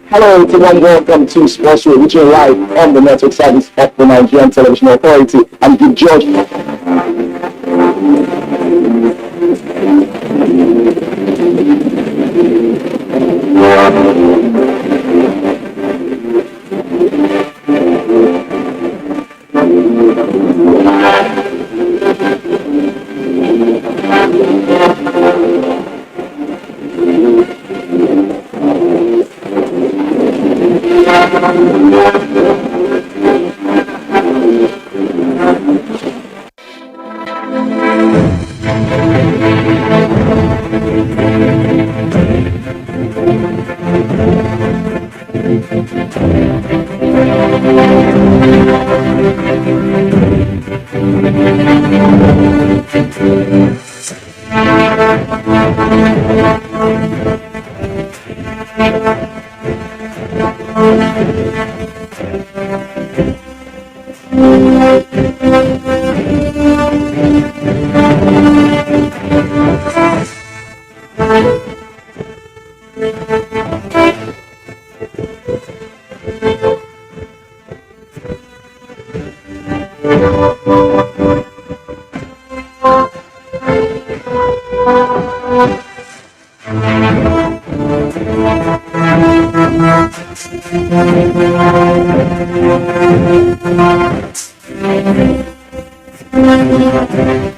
Hello everyone, welcome to Sports Show, which are live on the network service of the Nigerian Television Authority. I'm Good George.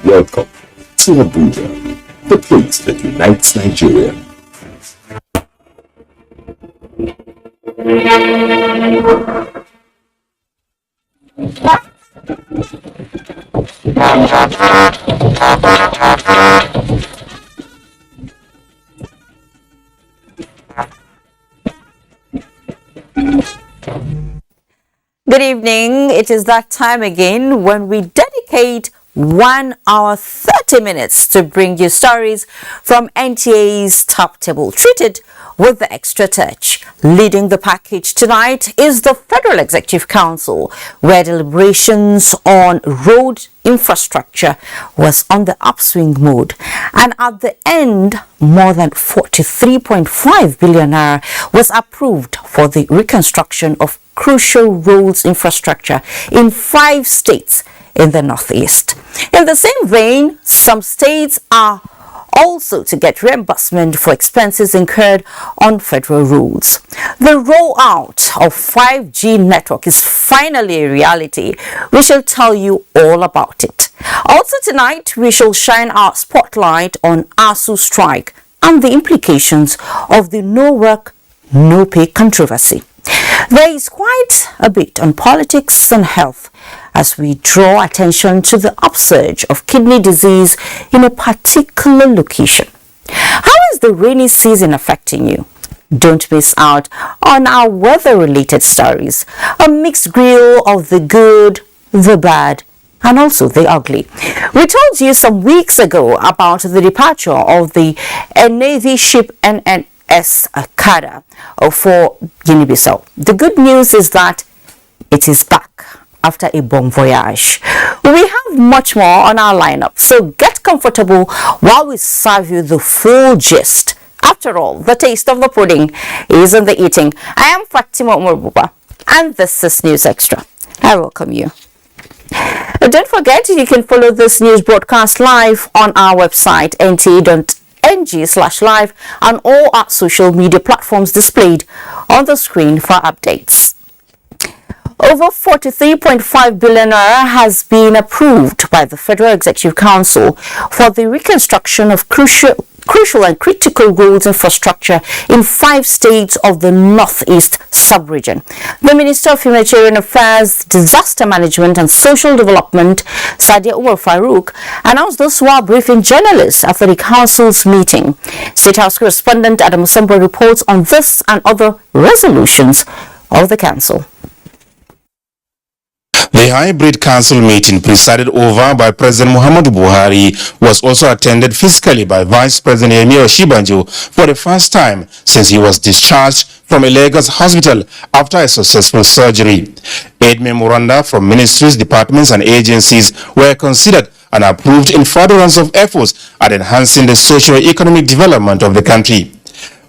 Welcome to Abuja, the place that unites Nigeria. Good evening. It is that time again when we dedicate 1 hour 30 minutes to bring you stories from NTA's top table, treated with the extra touch. Leading the package tonight is the Federal Executive Council, where deliberations on road infrastructure was on the upswing mode. And at the end, more than 43.5 billion naira was approved for the reconstruction of crucial roads infrastructure in 5 states in the Northeast. In the same vein, some states are also to get reimbursement for expenses incurred on federal roads. The rollout of 5G network is finally a reality. We shall tell you all about it. Also tonight, we shall shine our spotlight on ASUU strike and the implications of the no work, no pay controversy. There is quite a bit on politics and health as we draw attention to the upsurge of kidney disease in a particular location. How is the rainy season affecting you? Don't miss out on our weather-related stories, a mixed grill of the good, the bad, and also the ugly. We told you some weeks ago about the departure of the Navy ship NNS Kada for Guinea-Bissau. The good news is that it is back after a bon voyage. We have much more on our lineup, so get comfortable while we serve you the full gist. After all, the taste of the pudding is in the eating. I am Fatima Umar Buba, and this is News Extra. I welcome you. Don't forget, you can follow this news broadcast live on our website, nta.ng/live, and all our social media platforms displayed on the screen for updates. Over 43.5 billion naira has been approved by the Federal Executive Council for the reconstruction of crucial and critical roads infrastructure in 5 states of the Northeast sub-region. The Minister of Humanitarian Affairs, Disaster Management and Social Development, Sadia Umar Farouk, announced this while briefing journalists after the council's meeting. State House correspondent Adam Musambo reports on this and other resolutions of the council. The hybrid council meeting, presided over by President Muhammadu Buhari, was also attended physically by Vice President Yemi Osinbajo for the first time since he was discharged from a Lagos hospital after a successful surgery. 8 memoranda from ministries, departments and agencies were considered and approved in furtherance of efforts at enhancing the socio-economic development of the country.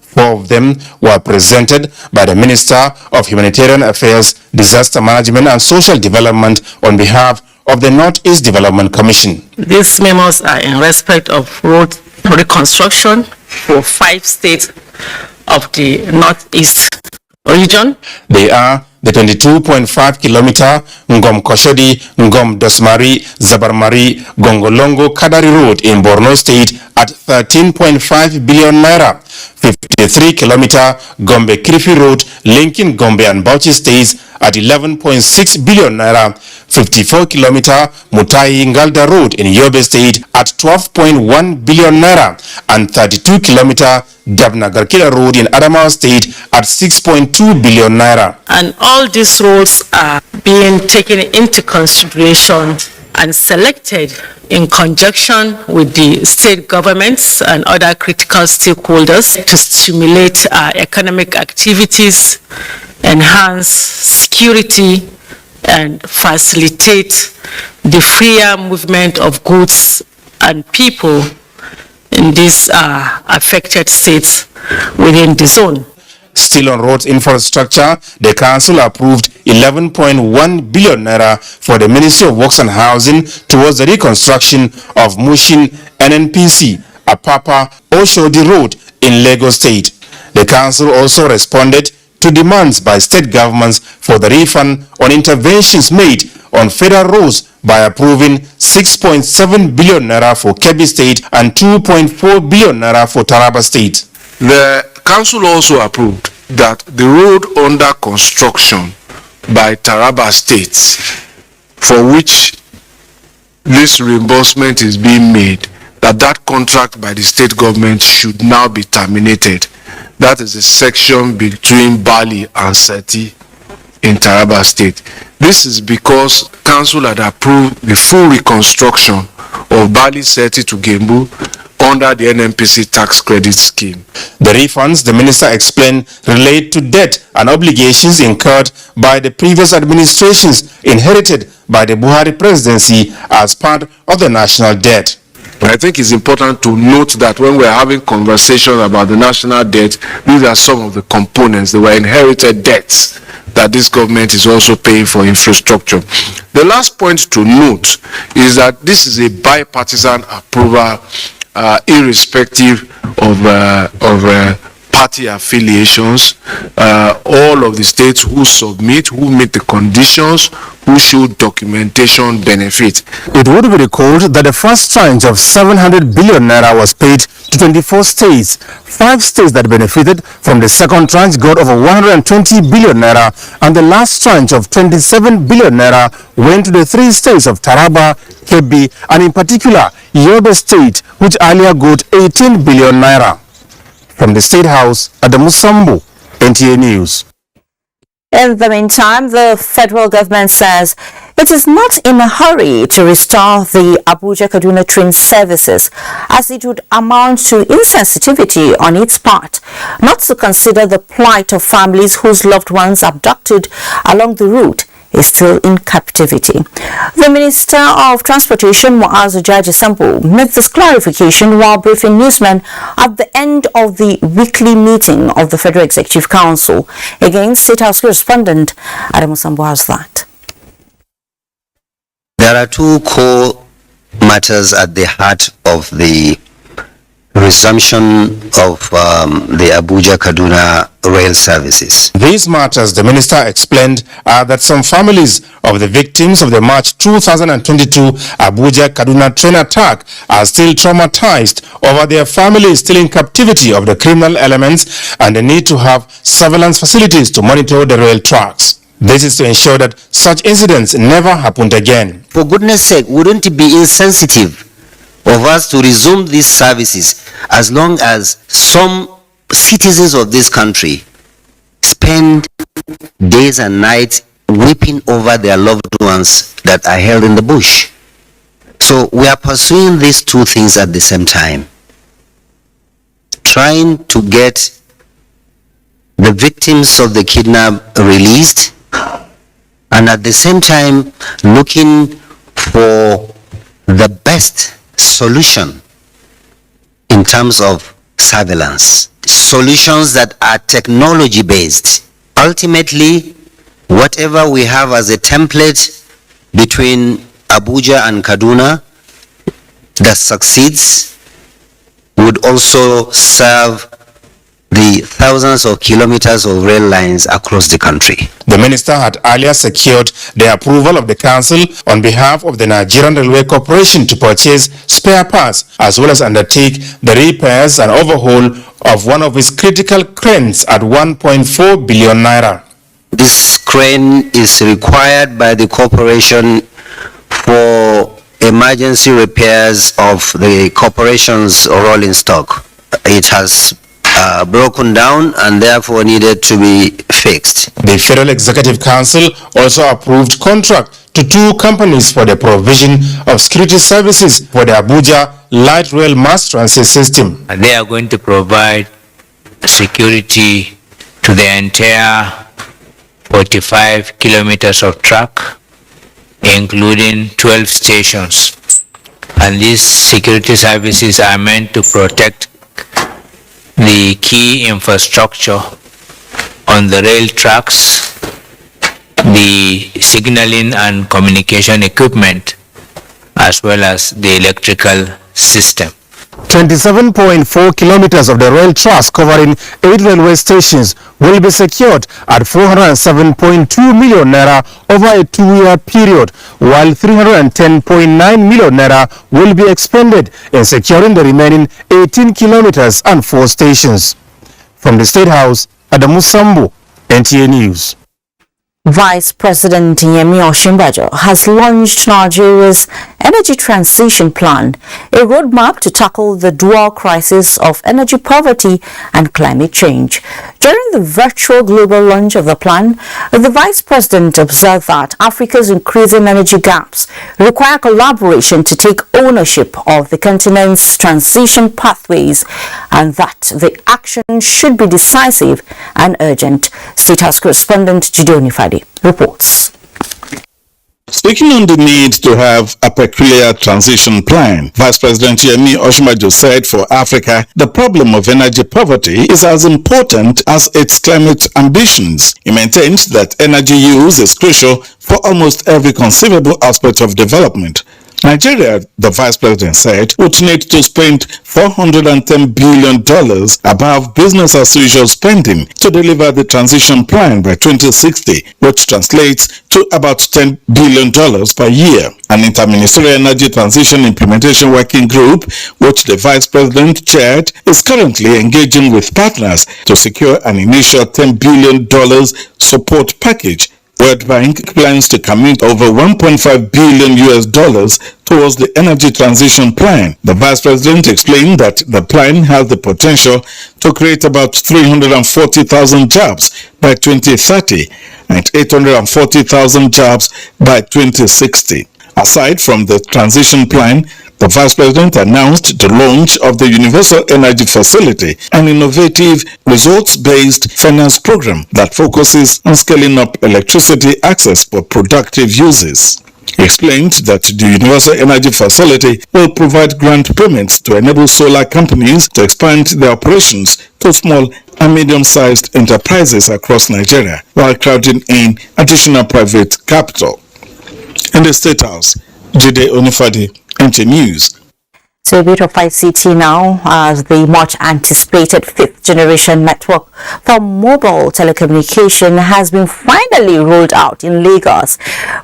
4 of them were presented by the Minister of Humanitarian Affairs, Disaster Management and Social Development on behalf of the Northeast Development Commission. These memos are in respect of road reconstruction for 5 states of the Northeast region. They are the 22.5 kilometer Ngom Koshodi, Ngom Dosmari, Zabarmari, Gongolongo Kadari Road in Borno State at 13.5 billion naira. 53 kilometer Gombe Krifi Road linking Gombe and Bauchi states at 11.6 billion naira. 54 kilometer Mutai Ngalda Road in Yobe State at 12.1 billion naira, and 32 kilometer Dabnagarkila Road in Adamawa State at 6.2 billion naira. And all these roads are being taken into consideration and selected in conjunction with the state governments and other critical stakeholders to stimulate economic activities, enhance security, and facilitate the freer movement of goods and people in these affected states within the zone. Still on roads infrastructure, the council approved 11.1 billion naira for the Ministry of Works and Housing towards the reconstruction of Mushin NNPC, Apapa Oshodi Road in Lagos State. The council also responded to demands by state governments for the refund on interventions made on federal roads by approving 6.7 billion naira for Kebbi State and 2.4 billion naira for Taraba State. The council also approved that the road under construction by Taraba State, for which this reimbursement is being made, that contract by the state government should now be terminated. That is a section between Bali and Seti in Taraba State. This is because council had approved the full reconstruction of Bali Seti to Gembu under the NNPC tax credit scheme. The refunds, the minister explained, relate to debt and obligations incurred by the previous administrations inherited by the Buhari presidency as part of the national debt. I think it's important to note that when we're having conversations about the national debt, these are some of the components. They were inherited debts that this government is also paying for infrastructure. The last point to note is that this is a bipartisan approval, irrespective of party affiliations. All of the states who submit, who meet the conditions, who show documentation benefit. It would be recalled that the first tranche of 700 billion naira was paid to 24 states. 5 states that benefited from the second tranche got over 120 billion naira, and the last tranche of 27 billion naira went to the 3 states of Taraba, Kebbi, and in particular Yobe State, which earlier got 18 billion naira. From the State House, Adam Musambo, NTA News. In the meantime, the federal government says it is not in a hurry to restore the Abuja-Kaduna train services, as it would amount to insensitivity on its part not to consider the plight of families whose loved ones abducted along the route is still in captivity. The Minister of Transportation, Muazu Jaji Sampo, made this clarification while briefing newsmen at the end of the weekly meeting of the Federal Executive Council. Again, State House correspondent Adamu Sambo has that. There are two core matters at the heart of the resumption of the Abuja-Kaduna rail services. These matters, the minister explained, are that some families of the victims of the March 2022 Abuja-Kaduna train attack are still traumatized over their families still in captivity of the criminal elements, and the need to have surveillance facilities to monitor the rail tracks. This is to ensure that such incidents never happened again. For goodness sake, wouldn't it be insensitive of us to resume these services as long as some citizens of this country spend days and nights weeping over their loved ones that are held in the bush? So we are pursuing these two things at the same time, trying to get the victims of the kidnap released, and at the same time looking for the best solution in terms of surveillance, solutions that are technology based. Ultimately, whatever we have as a template between Abuja and Kaduna that succeeds would also serve the thousands of kilometers of rail lines across the country. The minister had earlier secured the approval of the council on behalf of the Nigerian Railway Corporation to purchase spare parts as well as undertake the repairs and overhaul of one of its critical cranes at 1.4 billion naira. This crane is required by the corporation for emergency repairs of the corporation's rolling stock. It has broken down and therefore needed to be fixed. The Federal Executive Council also approved contract to two companies for the provision of security services for the Abuja light rail mass transit system. They are going to provide security to the entire 45 kilometers of track, including 12 stations. And these security services are meant to protect the key infrastructure on the rail tracks, the signaling and communication equipment, as well as the electrical system. 27.4 kilometers of the rail tracks covering 8 railway stations will be secured at 407.2 million naira over a 2-year period, while 310.9 million naira will be expended in securing the remaining 18 kilometers and 4 stations. From the State House, Adamu Sambo, NTA News. Vice President Yemi Osinbajo has launched Nigeria's energy transition plan, a roadmap to tackle the dual crisis of energy poverty and climate change. During the virtual global launch of the plan, the Vice President observed that Africa's increasing energy gaps require collaboration to take ownership of the continent's transition pathways, and that the action should be decisive and urgent. State House correspondent Gideon Ifadi reports. Speaking on the need to have a peculiar transition plan, Vice President Yemi Osinbajo said for Africa, the problem of energy poverty is as important as its climate ambitions. He maintained that energy use is crucial for almost every conceivable aspect of development. Nigeria, the Vice President said, would need to spend $410 billion above business as usual spending to deliver the transition plan by 2060, which translates to about $10 billion per year. An interministerial energy transition implementation working group, which the Vice President chaired, is currently engaging with partners to secure an initial $10 billion support package. World Bank plans to commit over $1.5 billion towards the energy transition plan. The Vice President explained that the plan has the potential to create about 340,000 jobs by 2030 and 840,000 jobs by 2060. Aside from the transition plan, The Vice President announced the launch of the Universal Energy Facility, an innovative, results-based finance program that focuses on scaling up electricity access for productive uses. He explained that the Universal Energy Facility will provide grant payments to enable solar companies to expand their operations to small and medium-sized enterprises across Nigeria, while crowding in additional private capital. In the State House, Jide Onifade, NTA News. So a bit of ICT now, as the much anticipated 5th generation network for mobile telecommunication has been finally rolled out in Lagos,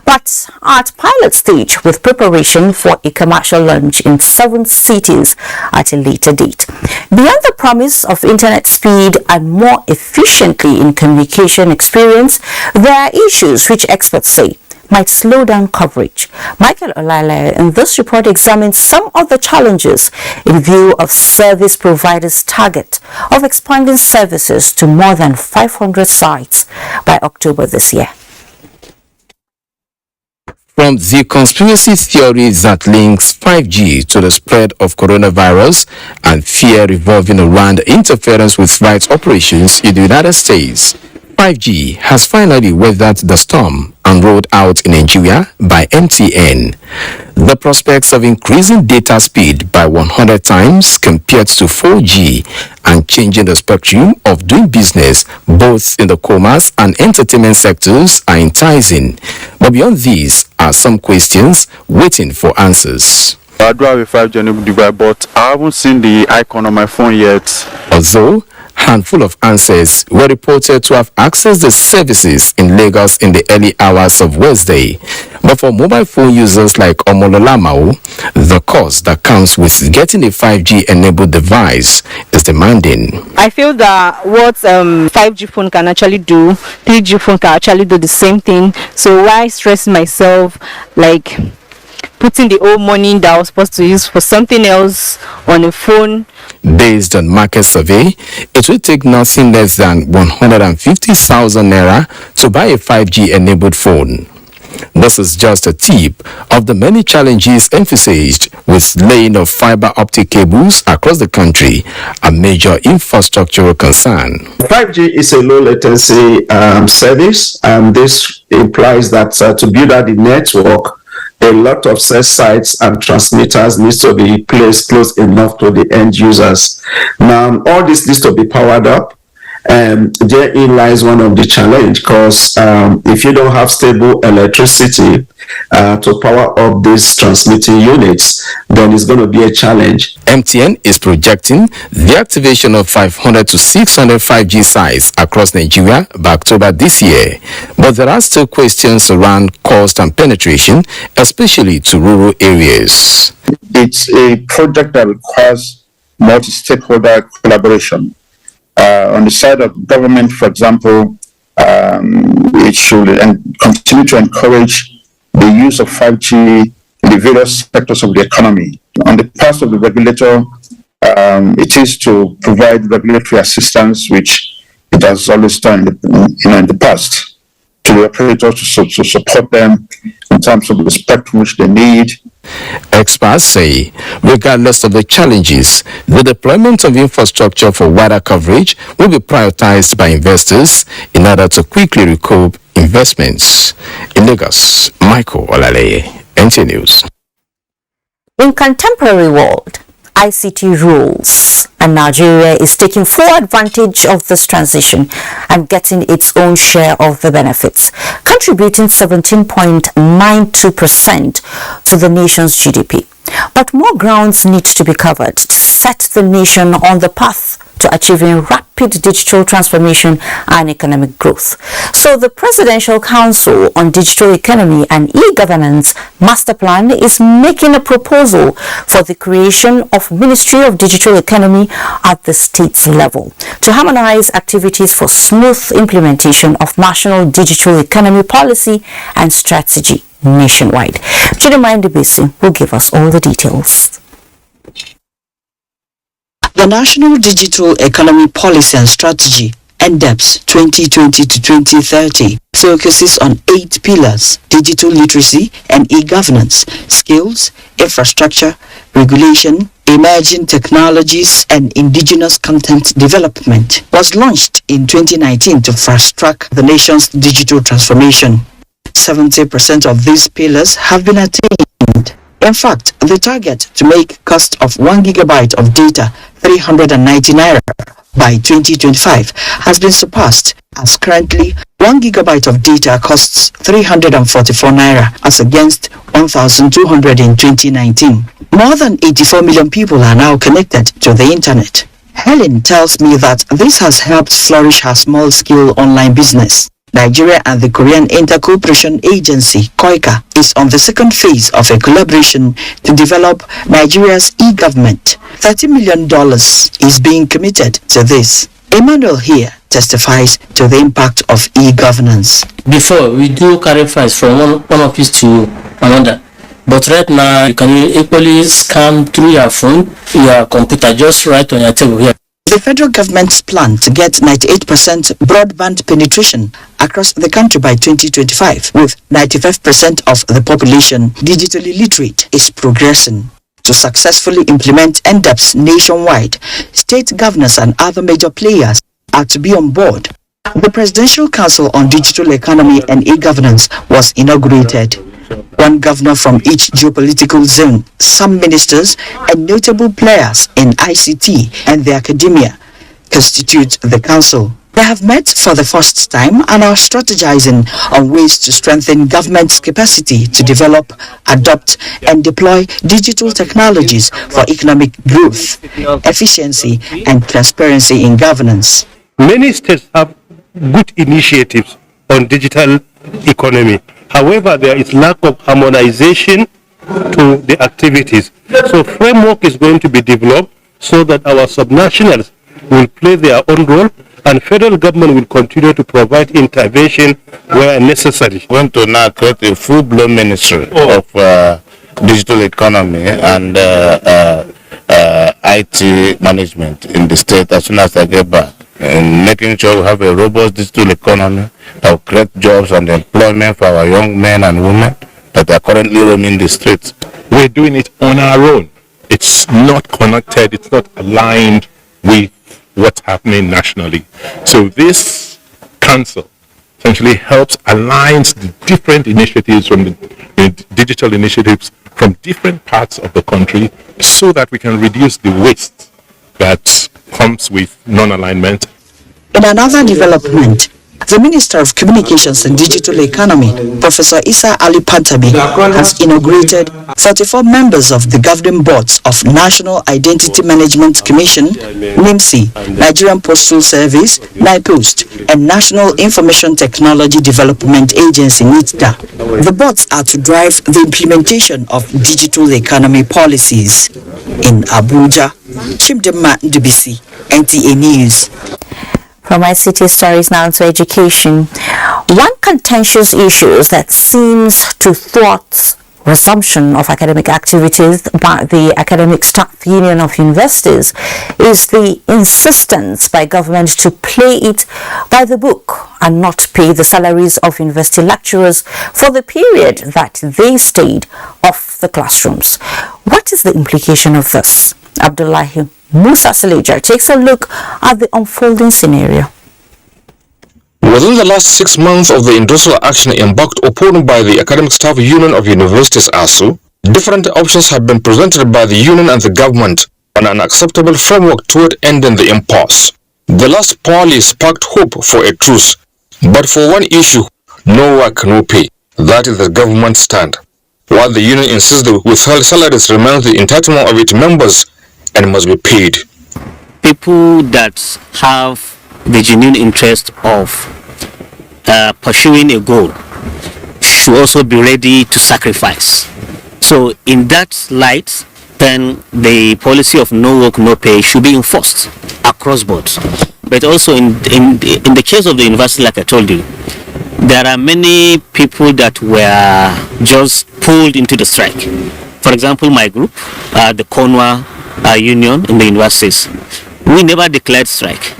but at pilot stage with preparation for a commercial launch in 7 cities at a later date. Beyond the promise of internet speed and more efficiently in communication experience, there are issues which experts say might slow down coverage. Michael Olale in this report examines some of the challenges in view of service providers' target of expanding services to more than 500 sites by October this year. From the conspiracy theory that links 5G to the spread of coronavirus and fear revolving around interference with rights operations in the United States, 5G has finally weathered the storm and rolled out in Nigeria by NTN. The prospects of increasing data speed by 100 times compared to 4G and changing the spectrum of doing business both in the commerce and entertainment sectors are enticing. But beyond these are some questions waiting for answers. I do have a 5G enabled device, but I haven't seen the icon on my phone yet. Although handful of answers were reported to have accessed the services in Lagos in the early hours of Wednesday. But for mobile phone users like Omololamao, the cost that comes with getting a 5G enabled device is demanding. I feel that what 5G phone can actually do, 3G phone can actually do the same thing. So why stress myself like putting the old money that I was supposed to use for something else on a phone? Based on market survey, it will take nothing less than 150,000 naira to buy a 5G enabled phone. This is just a tip of the many challenges emphasized with laying of fiber optic cables across the country, a major infrastructural concern. 5G is a low latency service, and this implies that to build out the network, a lot of cell sites and transmitters needs to be placed close enough to the end users. Now, all this needs to be powered up, and therein lies one of the challenge, because if you don't have stable electricity to power up these transmitting units, then it's going to be a challenge. MTN is projecting the activation of 500 to 600 5G sites across Nigeria by October this year. But there are still questions around cost and penetration, especially to rural areas. It's a project that requires multi-stakeholder collaboration. On the side of government, for example, it should continue to encourage the use of 5G in the various sectors of the economy. On the part of the regulator, it is to provide regulatory assistance, which it has always done in the past, to the operators to support them in terms of the spectrum which they need. Experts say, regardless of the challenges, the deployment of infrastructure for wider coverage will be prioritized by investors in order to quickly recoup investments. In Lagos, Michael Olale, NTA News. In contemporary world, ICT rules, and Nigeria is taking full advantage of this transition and getting its own share of the benefits, contributing 17.92% to the nation's GDP. But more grounds need to be covered to set the nation on the path to achieving rapid digital transformation and economic growth. So the Presidential Council on Digital Economy and E-Governance Master Plan is making a proposal for the creation of Ministry of Digital Economy at the state's level to harmonize activities for smooth implementation of national digital economy policy and strategy nationwide. Chidima Ndebisi will give us all the details. The National Digital Economy Policy and Strategy NDEPS 2020 to 2030 focuses on 8 pillars: digital literacy and e-governance, skills, infrastructure, regulation, emerging technologies, and indigenous content development. Was launched in 2019 to fast-track the nation's digital transformation. 70% of these pillars have been attained. In fact, the target to make cost of 1 gigabyte of data 390 naira by 2025 has been surpassed, as currently 1 gigabyte of data costs 344 naira as against 1,200 in 2019. More than 84 million people are now connected to the internet. Helen tells me that this has helped flourish her small-scale online business. Nigeria and the Korean Inter-Cooperation Agency, KOICA, is on the second phase of a collaboration to develop Nigeria's e-government. $30 million is being committed to this. Emmanuel here testifies to the impact of e-governance. Before, we do carry files from one office to another. But right now, you can equally scan through your phone, your computer, just right on your table here. The federal government's plan to get 98% broadband penetration across the country by 2025, with 95% of the population digitally literate, is progressing. To successfully implement NDEPS nationwide, state governors and other major players are to be on board. The Presidential Council on Digital Economy and E-Governance was inaugurated. One governor from each geopolitical zone, some ministers, and notable players in ICT and the academia constitute the council. They have met for the first time and are strategizing on ways to strengthen government's capacity to develop, adopt, and deploy digital technologies for economic growth, efficiency, and transparency in governance. Many states have good initiatives on digital economy. However, there is lack of harmonization to the activities. So framework is going to be developed so that our subnationals will play their own role and federal government will continue to provide intervention where necessary. We want to now create a full-blown ministry of digital economy and IT management in the state as soon as I get back, and making sure we have a robust digital economy that will create jobs and employment for our young men and women that are currently roaming the streets. We're doing it on our own. It's not connected, it's not aligned with what's happening nationally. So this council essentially helps align the different initiatives from the digital initiatives from different parts of the country so that we can reduce the waste that comes with non-alignment. In another development, the Minister of Communications and Digital Economy, Professor Isa Ali Pantabi, has inaugurated 44 members of the governing boards of National Identity Management Commission, NIMSI, Nigerian Postal Service, NIPOST, and National Information Technology Development Agency, NITDA. The boards are to drive the implementation of digital economy policies. In Abuja, Chimdema Ndubisi, NTA News. From ICT stories now to education. One contentious issue that seems to thwart resumption of academic activities by the Academic Staff Union of Universities is the insistence by government to play it by the book and not pay the salaries of university lecturers for the period that they stayed off the classrooms. What is the implication of this? Abdullahi Musa Saleja takes a look at the unfolding scenario. Within the last 6 months of the industrial action embarked upon by the Academic Staff Union of Universities ASUU, different options have been presented by the union and the government on an acceptable framework toward ending the impasse. The last parley sparked hope for a truce, but for one issue, no work, no pay. That is the government stand. While the union insists the withheld salaries remains the entitlement of its members and must be paid. People that have the genuine interest of pursuing a goal should also be ready to sacrifice. So in that light, then the policy of no work, no pay should be enforced across boards. But also in the case of the university, like I told you, there are many people that were just pulled into the strike. For example, my group, the Conwa union in the universities, we never declared strike.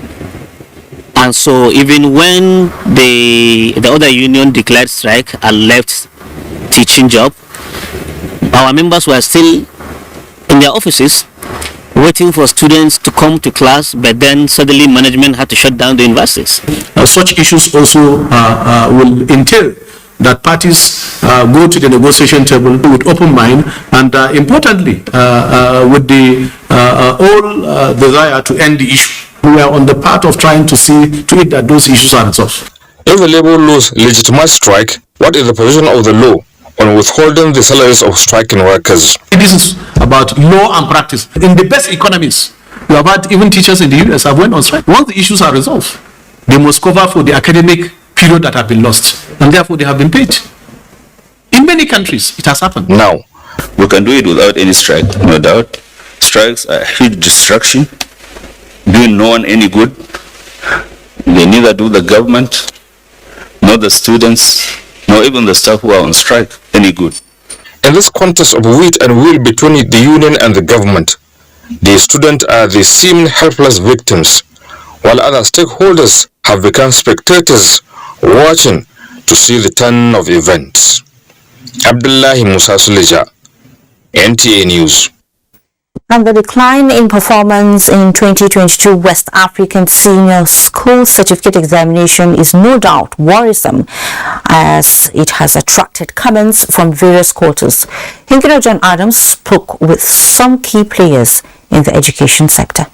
And so even when the other union declared strike and left teaching job, our members were still in their offices waiting for students to come to class, but then suddenly management had to shut down the universities. Such issues also will entail that parties go to the negotiation table with open mind and importantly with the whole desire to end the issue. We are on the path of trying to see to it that those issues are resolved. If the labor laws legitimize strike, what is the provision of the law on withholding the salaries of striking workers? This is about law and practice. In the best economies, you have had even teachers in the US have went on strike. Once the issues are resolved, they must cover for the academic period that have been lost, and therefore they have been paid. In many countries, it has happened. Now, we can do it without any strike, no doubt. Strikes are a huge distraction, doing no one any good. They neither do the government, nor the students, nor even the staff who are on strike any good. In this contest of wit and will between the union and the government, the students are the seeming helpless victims, while other stakeholders have become spectators watching to see the turn of events. Abdullahi Musa Suleja, NTA News. And the decline in performance in 2022 West African Senior School Certificate Examination is no doubt worrisome, as it has attracted comments from various quarters. Hinkino John Adams spoke with some key players in the education sector.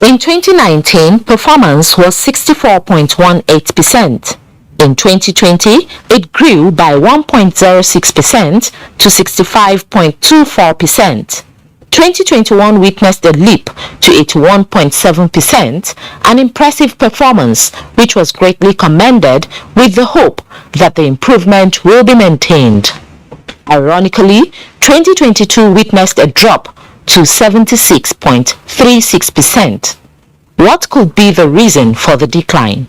In 2019, performance was 64.18%. In 2020, it grew by 1.06% to 65.24%. 2021 witnessed a leap to 81.7%, an impressive performance which was greatly commended, with the hope that the improvement will be maintained. Ironically, 2022 witnessed a drop to 76.36%. What could be the reason for the decline?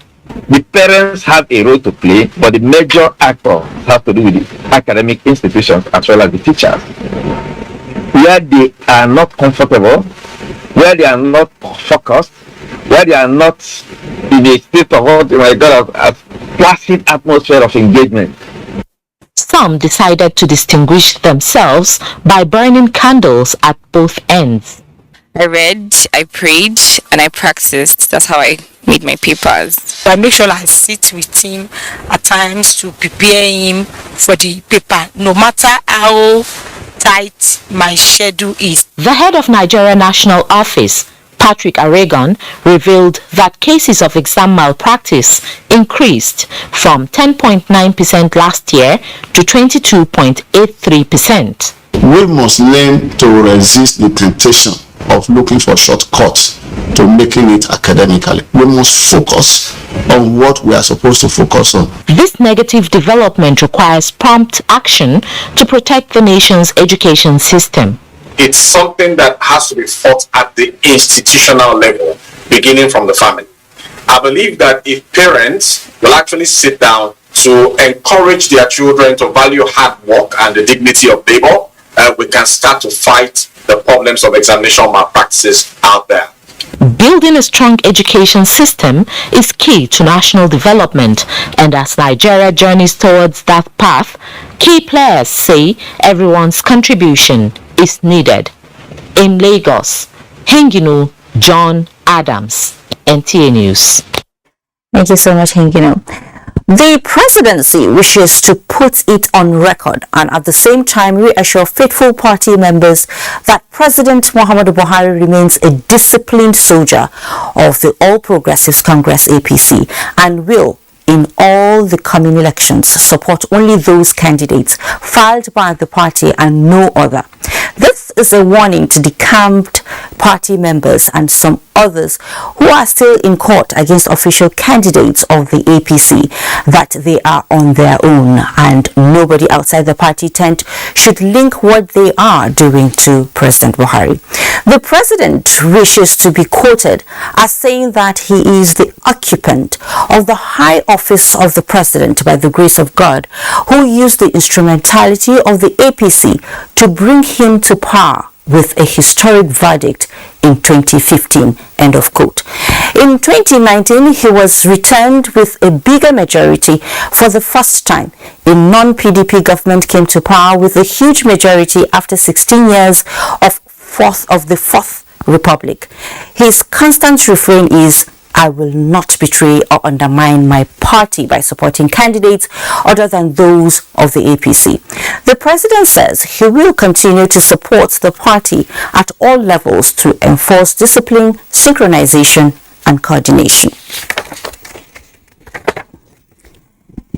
The parents have a role to play, but the major actor has to do with the academic institutions as well as the teachers. Where they are not comfortable, where they are not focused, where they are not in a state of a placid atmosphere of engagement. Some decided to distinguish themselves by burning candles at both ends. I read, I prayed, and I practiced. That's how I made my papers. I make sure I sit with him at times to prepare him for the paper, no matter how tight my schedule is. The head of Nigeria National Office, Patrick Aragon, revealed that cases of exam malpractice increased from 10.9% last year to 22.83%. We must learn to resist the temptation of looking for shortcuts to making it academically. We must focus on what we are supposed to focus on. This negative development requires prompt action to protect the nation's education system. It's something that has to be fought at the institutional level, beginning from the family. I believe that if parents will actually sit down to encourage their children to value hard work and the dignity of labor, we can start to fight the problems of examination malpractices out there. Building a strong education system is key to national development, and as Nigeria journeys towards that path, key players say everyone's contribution is needed. In Lagos, Hengino John Adams, NTA News. Thank you so much, Hengino. The presidency wishes to put it on record and at the same time reassure faithful party members that President Muhammadu Buhari remains a disciplined soldier of the All Progressives Congress APC and will, in all the coming elections, support only those candidates filed by the party and no other. This is a warning to decamped party members and some others who are still in court against official candidates of the APC that they are on their own and nobody outside the party tent should link what they are doing to President Buhari. The president wishes to be quoted as saying that he is the occupant of the high office of the president by the grace of God, who used the instrumentality of the APC to bring him to power with a historic verdict in 2015, end of quote. In 2019, he was returned with a bigger majority for the first time. A non-PDP government came to power with a huge majority after 16 years of the Fourth Republic. His constant refrain is, "I will not betray or undermine my party by supporting candidates other than those of the APC." The president says he will continue to support the party at all levels to enforce discipline, synchronization, and coordination.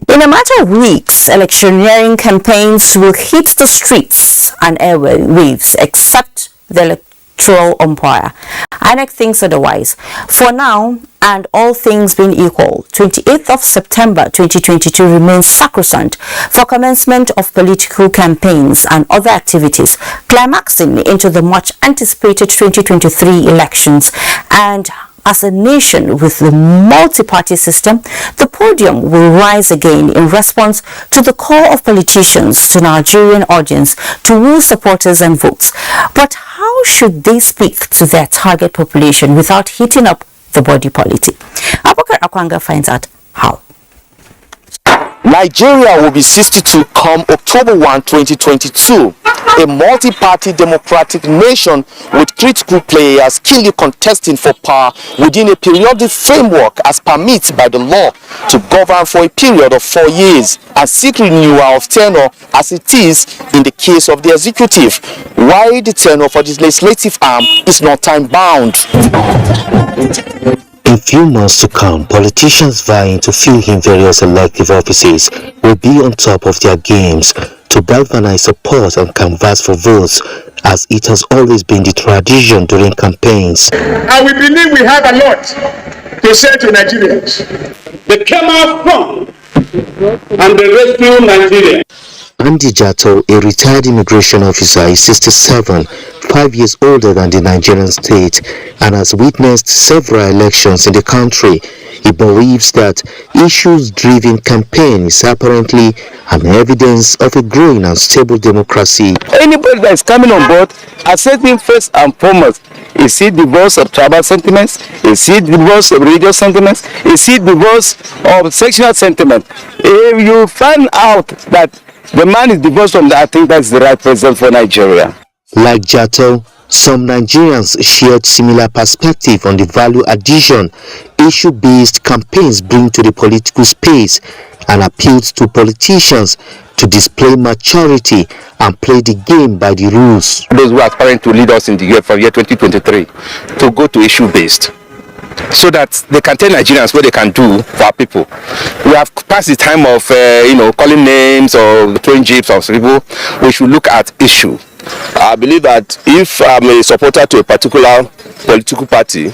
In a matter of weeks, electioneering campaigns will hit the streets and airwaves, except the electoral umpire. INEC thinks otherwise. For now, and all things being equal, 28th of September 2022 remains sacrosanct for commencement of political campaigns and other activities, climaxing into the much anticipated 2023 elections. And as a nation with the multi-party system, the podium will rise again in response to the call of politicians to Nigerian audience to woo supporters and votes. But how should they speak to their target population without heating up the body politic? Abubakar Akwanga finds out how. Nigeria will be 62 come October 1, 2022. A multi-party democratic nation with critical players keenly contesting for power within a periodic framework as permitted by the law to govern for a period of 4 years and seek renewal of tenure as it is in the case of the executive, while the tenure for the legislative arm is not time-bound. In few months to come, politicians vying to fill in various elective offices will be on top of their games to galvanize support and canvass for votes, as it has always been the tradition during campaigns. And we believe we have a lot to say to Nigerians. They came out front and they rescued Nigeria. Andy Jatto, a retired immigration officer, is 67, 5 years older than the Nigerian state, and has witnessed several elections in the country. He believes that issues-driven campaign is apparently an evidence of a growing and stable democracy. Anybody that is coming on board, assessing first and foremost, is it divorce of tribal sentiments? Is it divorce of religious sentiments? Is it divorce of sexual sentiment? If you find out that the man is divorced from that, I think that's the right president for Nigeria. Like Jatto, some Nigerians shared similar perspective on the value addition issue-based campaigns bring to the political space, and appealed to politicians to display maturity and play the game by the rules. Those who are aspiring to lead us in the year for year 2023 to go to issue-based, so that they can tell Nigerians what they can do for our people. We have passed the time of calling names or throwing jeeps of people. We should look at issue. I believe that if I'm a supporter to a particular political party,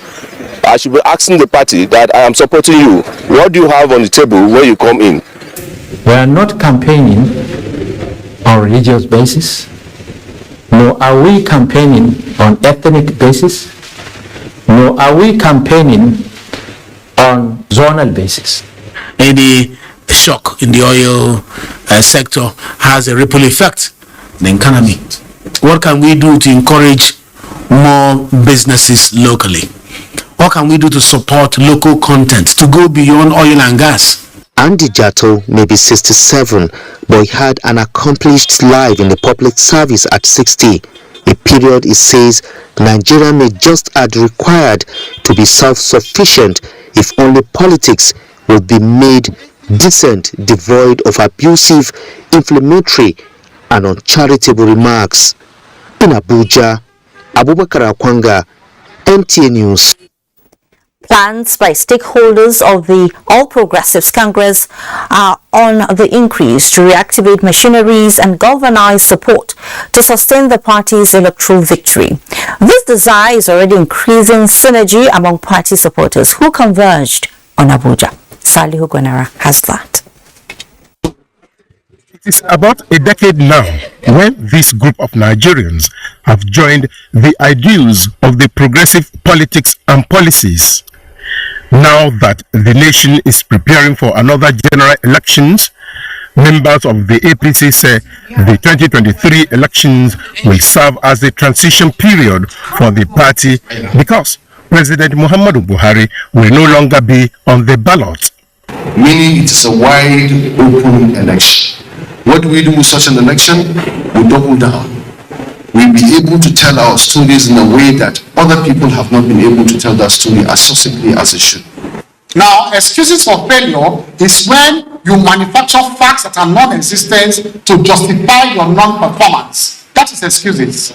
I should be asking the party that I am supporting you. What do you have on the table when you come in? We are not campaigning on religious basis, nor are we campaigning on ethnic basis, nor are we campaigning on zonal basis. Any shock in the oil sector has a ripple effect on the economy. What can we do to encourage more businesses locally? What can we do to support local content to go beyond oil and gas? Andy Jatto may be 67, but he had an accomplished life in the public service at 60. A period he says Nigeria may just add required to be self-sufficient if only politics would be made decent, devoid of abusive, inflammatory and uncharitable remarks. In Abuja, Abubakar Akwanga, NTA News. Plans by stakeholders of the All Progressives Congress are on the increase to reactivate machineries and galvanize support to sustain the party's electoral victory. This desire is already increasing synergy among party supporters who converged on Abuja. Salihu Gwanara has that. It is about a decade now when this group of Nigerians have joined the ideals of the progressive politics and policies. Now that the nation is preparing for another general elections, Members of the APC say the 2023 elections will serve as a transition period for the party because President Muhammadu Buhari will no longer be on the ballot. Meaning it is a wide open election. What do we do with such an election? We double down. We'll be able to tell our stories in a way that other people have not been able to tell their story as succinctly as they should. Now, excuses for failure is when you manufacture facts that are non-existent to justify your non-performance. That is excuses.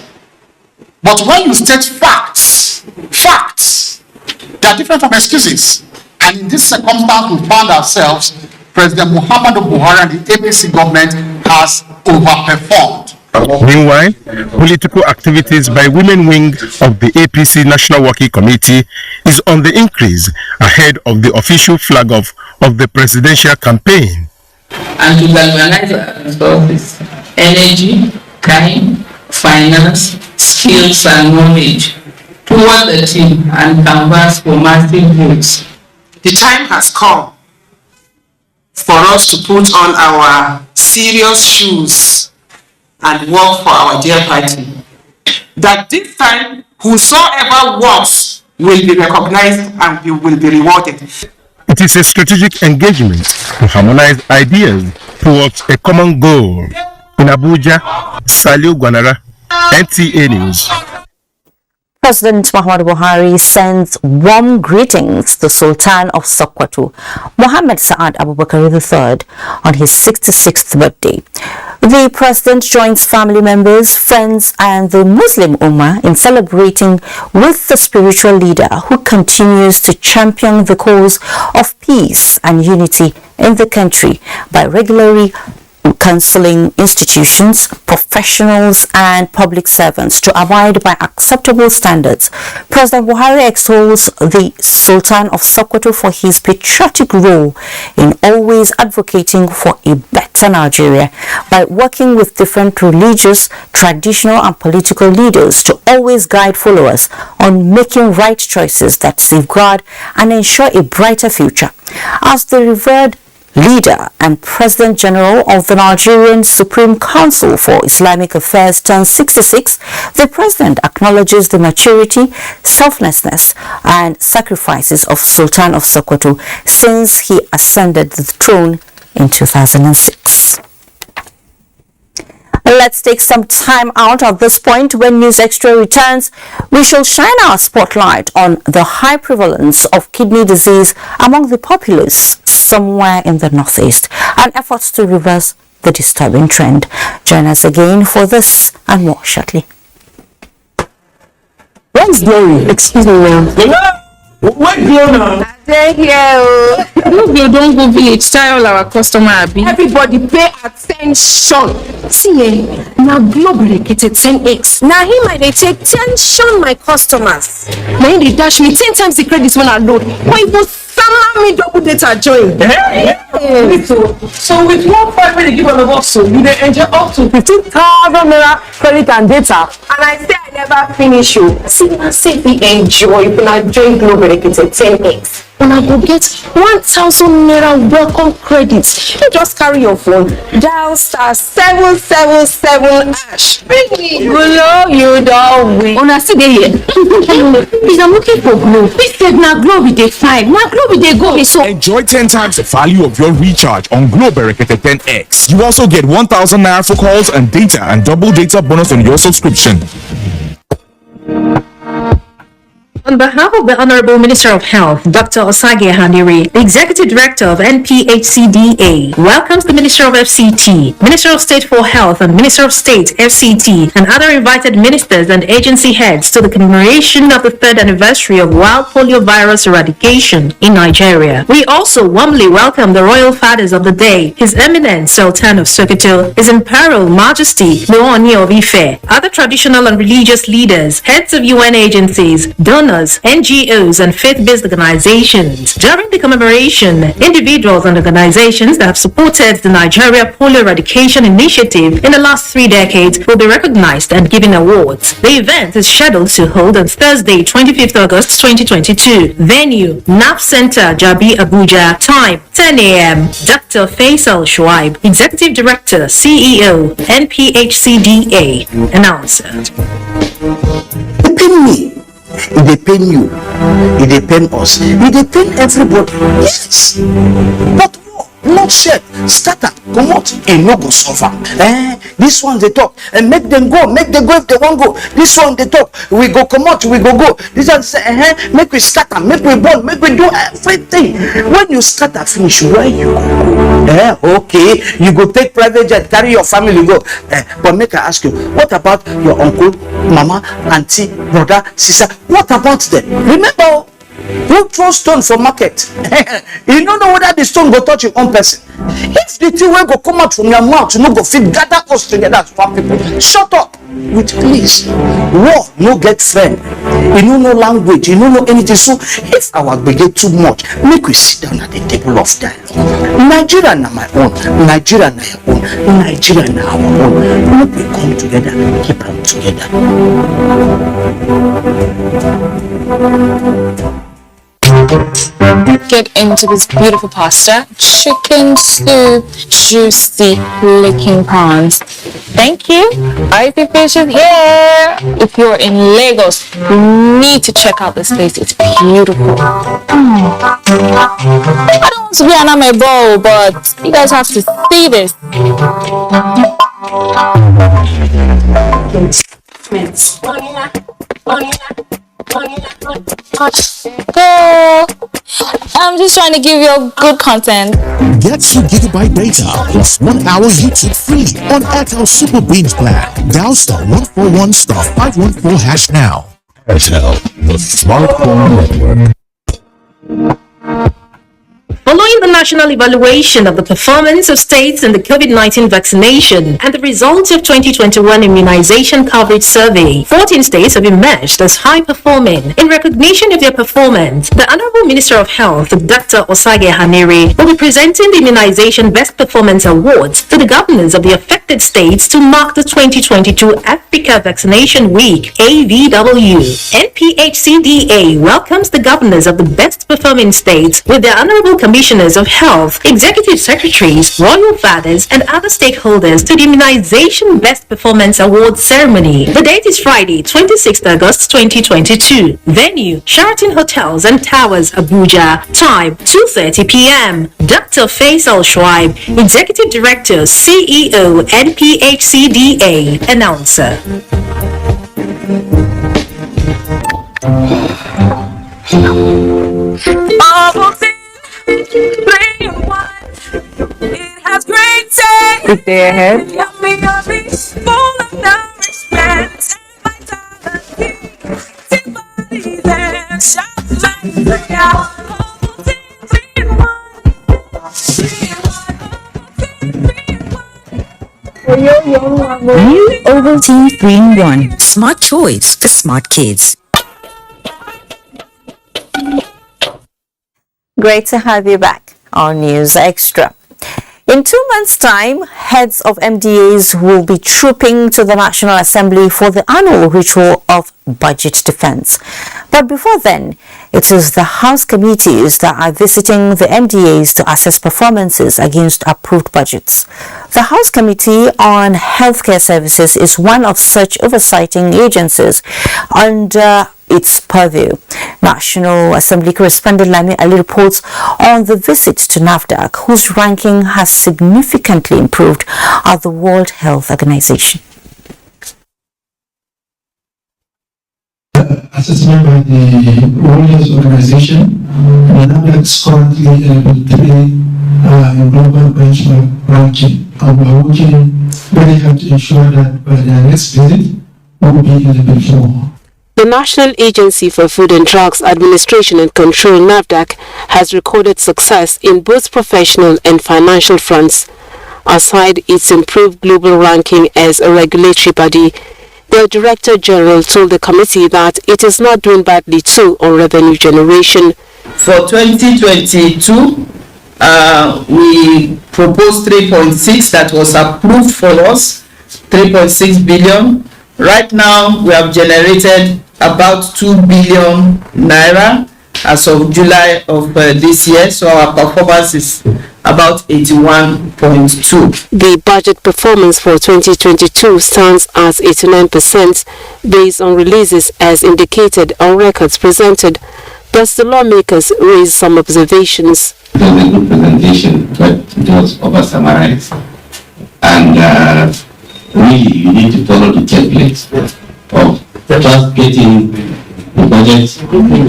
But when you state facts, they are different from excuses. And in this circumstance, we found ourselves, President Muhammadu Buhari and the APC government has overperformed. Meanwhile, political activities by women wing of the APC National Working Committee is on the increase ahead of the official flag off of the presidential campaign. And to galvanize our resources, energy, time, finance, skills and knowledge toward the team and canvas for massive votes. The time has come for us to put on our serious shoes and work for our dear party. That this time, whosoever works will be recognized and will be rewarded. It is a strategic engagement to harmonize ideas towards a common goal. In Abuja, Saliu Gwanara, NTA News. President Muhammadu Buhari sends warm greetings to Sultan of Sokoto, Mohammed Saad Abubakar III, on his 66th birthday. The president joins family members, friends, and the Muslim Ummah in celebrating with the spiritual leader who continues to champion the cause of peace and unity in the country by regularly counseling institutions, professionals, and public servants to abide by acceptable standards. President Buhari extols the Sultan of Sokoto for his patriotic role in always advocating for a better Nigeria by working with different religious, traditional, and political leaders to always guide followers on making right choices that safeguard and ensure a brighter future. As the revered leader and President General of the Nigerian Supreme Council for Islamic Affairs turns 66, the President acknowledges the maturity, selflessness, and sacrifices of Sultan of Sokoto since he ascended the throne in 2006. Let's take some time out at this point. When News Extra returns, we shall shine our spotlight on the high prevalence of kidney disease among the populace somewhere in the northeast and efforts to reverse the disturbing trend. Join us again for this and more shortly. Where's Glory? Excuse me, ma'am. What Glory now? They're here. You don't go village, tell all our customer abi. Everybody pay attention. See, now Globe dedicated 10x. Now him I they take tension my customers. Now they dash me 10 times the credit when I load. Why you summer me double data join? So with 1.5 when they give on the box, so you they enjoy up to 15,000 naira credit and data. And I say I never finish you. See we enjoy when I join Globe dedicated 10x. When I go get 1,000 naira welcome credits, you just carry your phone, dial star 777 hash. Really? You don't win. When I see they here, please I'm looking for Glow. Please said now Glow with the 5. Now Glow with the go. So enjoy 10 times the value of your recharge on Glow Berekete 10X. You also get 1,000 naira for calls and data and double data bonus on your subscription. On behalf of the Honorable Minister of Health, Dr. Osage Handiri, the Executive Director of NPHCDA, welcomes the Minister of FCT, Minister of State for Health and Minister of State FCT, and other invited ministers and agency heads to the commemoration of the 3rd anniversary of wild polio virus eradication in Nigeria. We also warmly welcome the royal fathers of the day, His Eminence Sultan of Sokoto, His Imperial Majesty the Ooni of Ife, other traditional and religious leaders, heads of UN agencies, donors, donors, NGOs, and faith-based organizations. During the commemoration, individuals and organizations that have supported the Nigeria Polio Eradication Initiative in the last 3 decades will be recognized and given awards. The event is scheduled to hold on Thursday, 25th August 2022. Venue, NAP Center, Jabi, Abuja. Time, 10 a.m. Dr. Faisal Shuaib, Executive Director, CEO, NPHCDA. Announcer. It pain me. It pain you. It pain us. It pain everybody. Yes. But not said, start up, come out, and no go suffer. This one they talk, and make them go if they won't go. This one they talk, we go come out, we go. This one say, make we start up, make we born, make we do everything. When you start up, finish, where you go? Okay, you go take private jet, carry your family, go. But make I ask you, what about your uncle, mama, auntie, brother, sister? What about them? Remember, who throw stone for market? You don't know whether the stone go touch your own person. If the thing will go come out from your mouth, you no go fit gather us together as one people. Shut up with please. War no get friend. You don't know language, you don't know anything. So if our get too much, make we sit down at the table of dialogue. Nigeria na my own, Nigeria na your own, Nigeria na our own. Make we come together, keep them together. Get into this beautiful pasta, chicken soup, juicy licking prawns. Thank you. IP Fish is here. If you're in Lagos, you need to check out this place. It's beautiful. I don't want to be an my bowl, but you guys have to see this. I'm just trying to give you good content. Get 2 GB data plus 1 hour YouTube free on Airtel Super Beans plan. Dial *141 *514# now. Airtel, the smartphone network. Following the national evaluation of the performance of states in the COVID-19 vaccination and the results of 2021 immunization coverage survey, 14 states have emerged as high-performing. In recognition of their performance, the Honorable Minister of Health, Dr. Osage Hanere, will be presenting the Immunization Best Performance Awards to the governors of the affected states to mark the 2022 Africa Vaccination Week, AVW. NPHCDA welcomes the governors of the best performing states with their Honorable Commissioners of Health, Executive Secretaries, Royal Fathers, and other stakeholders to the Immunization Best Performance Awards ceremony. The date is Friday, 26th August 2022. Venue, Sheraton Hotels and Towers, Abuja. Time, 2:30 p.m. Dr. Faisal Shuaib, Executive Director, CEO, NPHCDA. Announcer. It has great taste. Good day ahead. Yummy, yummy, full of nourishment. Vitality there, shop like out. New Ovaltine 3-in-1. Smart choice for smart kids. Great to have you back on News Extra. In 2 months' time, heads of MDAs will be trooping to the National Assembly for the annual ritual of budget defense. But before then, it is the House committees that are visiting the MDAs to assess performances against approved budgets. The House Committee on Healthcare Services is one of such oversighting agencies under its purview. National Assembly correspondent Lami Ali reports on the visit to NAFDAC, whose ranking has significantly improved at the World Health Organization. Assessment by the World Health Organization, NAFDAC is currently level 3 in global benchmark ranking, and we are working very hard to ensure that by their next visit, we will be in level 4. The National Agency for Food and Drugs Administration and Control, NAFDAC, has recorded success in both professional and financial fronts. Aside its improved global ranking as a regulatory body, The Director General told the committee that it is not doing badly too on revenue generation. For 2022, we proposed 3.6 that was approved for us, 3.6 billion. Right now, we have generated about 2 billion naira as of July of this year, so our performance is about 81.2. The budget performance for 2022 stands at 89% based on releases as indicated on records presented. Thus, the lawmakers raised some observations. It was a good presentation, but it was over-summarized. And really, you need to follow the template of just getting the budget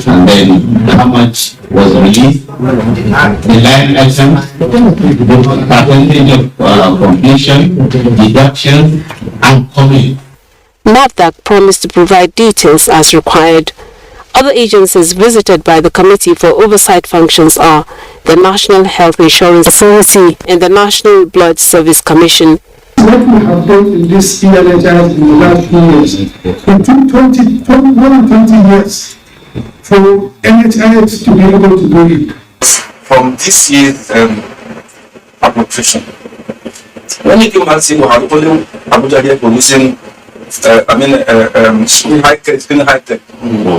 and then how much was released, the line items, the percentage of completion, deduction, and comment. NAFDAC promised to provide details as required. Other agencies visited by the Committee for Oversight Functions are the National Health Insurance Authority and the National Blood Service Commission. What we have done in this NHS in the last few years, it took more than 20 years for NHS to be able to do it. From this year's appropriation, when you came and see what happened, Abuja here producing, high tech.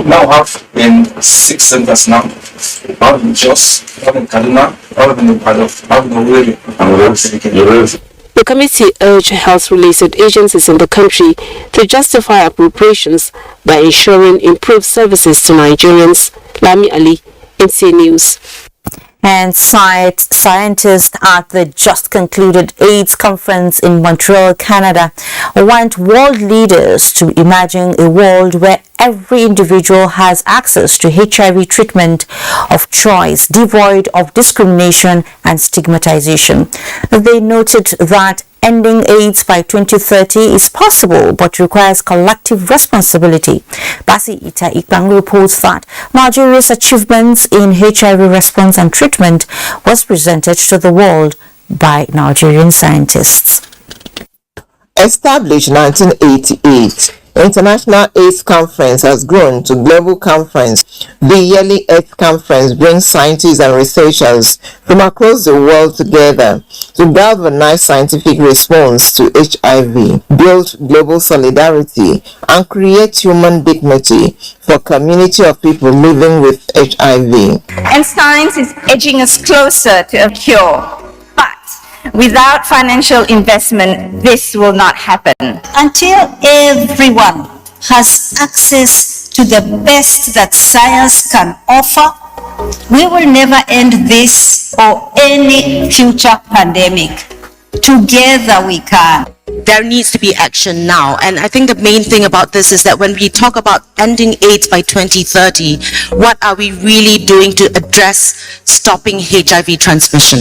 Now have in 6 centers now. Have in Jos, have in Kaduna, have in Ibadan, have in Owerri. The committee urged health-related agencies in the country to justify appropriations by ensuring improved services to Nigerians. Lami Ali, NTA News. And scientists at the just concluded AIDS conference in Montreal, Canada, want world leaders to imagine a world where every individual has access to HIV treatment of choice, devoid of discrimination and stigmatization. They noted that ending AIDS by 2030 is possible but requires collective responsibility. Basi Ita Ikbang reports that Nigeria's achievements in HIV response and treatment was presented to the world by Nigerian scientists. Established 1988, International AIDS Conference has grown to global conference. The yearly AIDS Conference brings scientists and researchers from across the world together to galvanize scientific response to HIV, build global solidarity, and create human dignity for a community of people living with HIV. And science is edging us closer to a cure. Without financial investment, this will not happen. Until everyone has access to the best that science can offer, we will never end this or any future pandemic. Together we can. There needs to be action now, and I think the main thing about this is that when we talk about ending AIDS by 2030, what are we really doing to address stopping HIV transmission?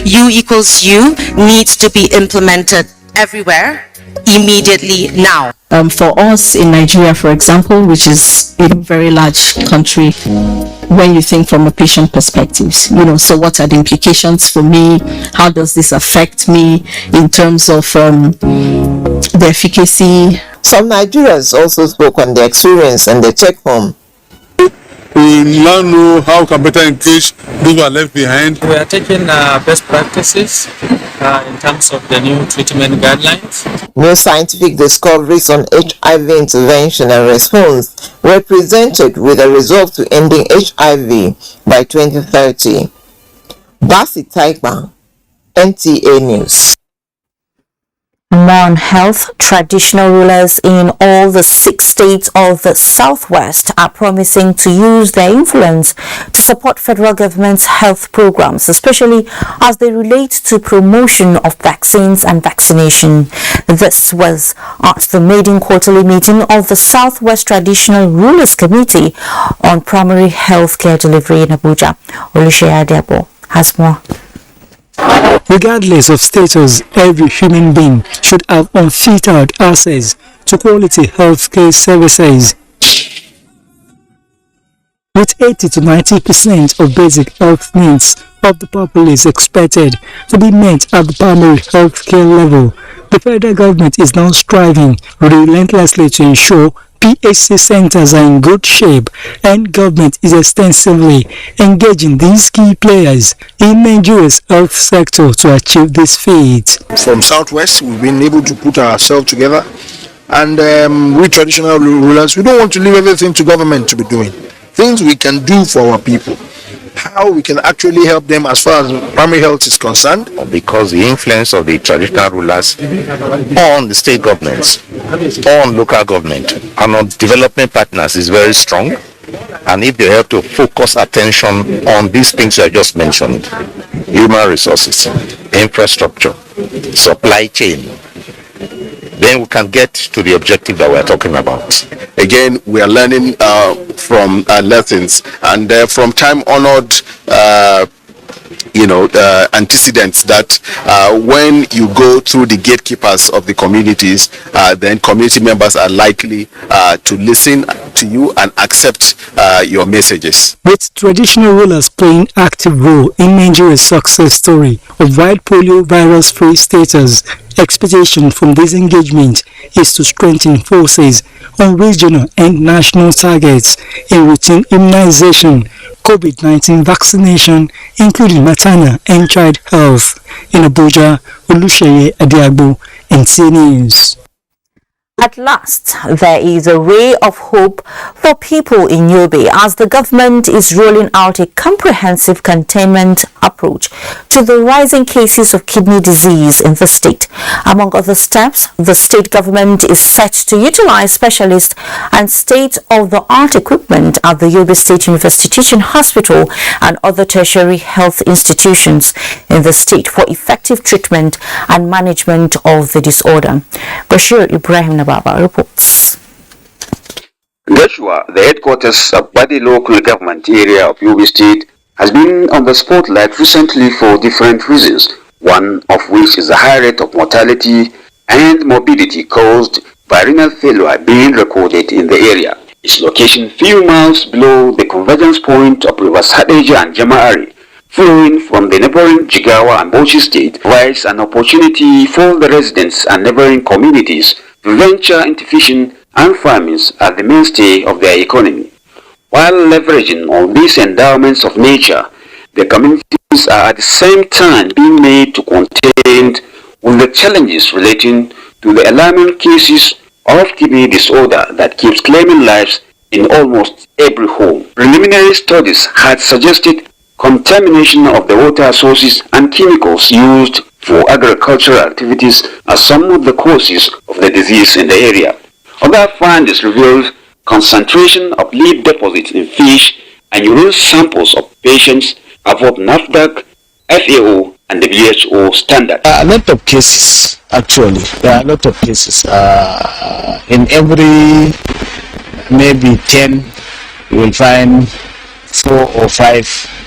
U equals U needs to be implemented everywhere, immediately, now. For us in Nigeria, for example, which is a very large country, when you think from a patient perspective, so what are the implications for me? How does this affect me in terms of the efficacy? Some Nigerians also spoke on their experience and the take home. We now know how we can better engage those who are left behind. We are taking best practices in terms of the new treatment guidelines. New scientific discoveries on HIV intervention and response were presented with a resolve to ending HIV by 2030. Basi Taikba, NTA News. More on health. Traditional rulers in all the 6 states of the Southwest are promising to use their influence to support federal government's health programs, especially as they relate to promotion of vaccines and vaccination. This was at the maiden quarterly meeting of the Southwest Traditional Rulers Committee on Primary Health Care Delivery in Abuja. Oluseyi Adebo has more. Regardless of status, every human being should have unfettered access to quality healthcare services. With 80 to 90% of basic health needs of the populace expected to be met at the primary healthcare level The federal government is now striving relentlessly to ensure PHC centers are in good shape, and government is extensively engaging these key players in Nigeria's health sector to achieve this feat. From Southwest, we've been able to put ourselves together, and we traditional rulers, we don't want to leave everything to government to be doing. Things we can do for our people, how we can actually help them as far as primary health is concerned. Because the influence of the traditional rulers on the state governments, on local government, and on development partners is very strong. And if they have to focus attention on these things I just mentioned, human resources, infrastructure, supply chain, then we can get to the objective that we're talking about. Again, we are learning from lessons, and from time-honored antecedents that when you go through the gatekeepers of the communities, then community members are likely to listen to you and accept your messages. With traditional rulers playing active role in Nigeria's success story of wild polio virus-free status, expectation from this engagement is to strengthen forces on regional and national targets in routine immunization, COVID-19 vaccination, including maternal and child health. In Abuja, Olusheye Adiagbo, NTA News. At last, there is a ray of hope for people in Yobe as the government is rolling out a comprehensive containment approach to the rising cases of kidney disease in the state. Among other steps, the state government is set to utilize specialist and state-of-the-art equipment at the Yobe State University Teaching Hospital and other tertiary health institutions in the state for effective treatment and management of the disorder. Bashir Ibrahim Baba reports. Gashua, the headquarters of Badi local government area of Yobe State, has been on the spotlight recently for different reasons, one of which is the high rate of mortality and morbidity caused by renal failure being recorded in the area. Its location few miles below the convergence point of rivers Hadeja and Jama'ari, flowing from the neighboring Jigawa and Bauchi state, provides an opportunity for the residents and neighboring communities to venture into fishing and farming as the mainstay of their economy. While leveraging on these endowments of nature, the communities are at the same time being made to contend with the challenges relating to the alarming cases of kidney disorder that keeps claiming lives in almost every home. Preliminary studies had suggested contamination of the water sources and chemicals used for agricultural activities are some of the causes of the disease in the area. Other findings revealed concentration of lead deposits in fish and urine samples of patients above NAFDAC, FAO, and WHO standard. A lot of cases, actually. There are a lot of cases. In every maybe 10, you will find 4 or 5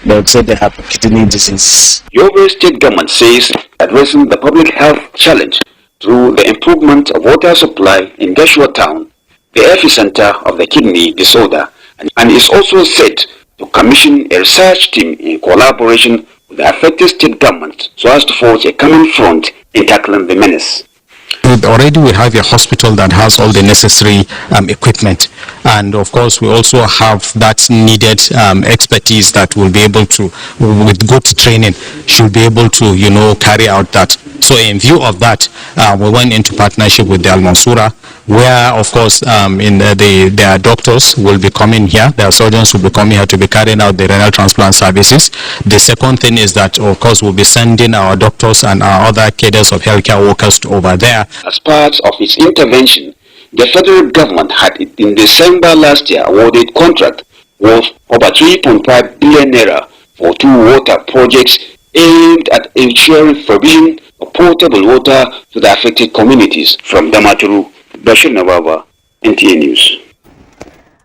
they would say they have kidney disease. Yobe state government says addressing the public health challenge through the improvement of water supply in Gashua town, the epicenter of the kidney disorder, and is also set to commission a research team in collaboration with the affected state government so as to forge a common front in tackling the menace. Already we have a hospital that has all the necessary equipment, and of course we also have that needed expertise that will be able to, with good training, should be able to carry out that. So in view of that, we went into partnership with the Al Mansura, where of course their doctors will be coming here, their surgeons will be coming here to be carrying out the renal transplant services. The second thing is that of course we'll be sending our doctors and our other cadres of healthcare workers over there. As part of its intervention, the federal government had in December last year awarded contract worth over 3.5 billion naira for 2 water projects aimed at ensuring provision of potable water to the affected communities. From Damaturu, Bashir Nawaba, NTA News.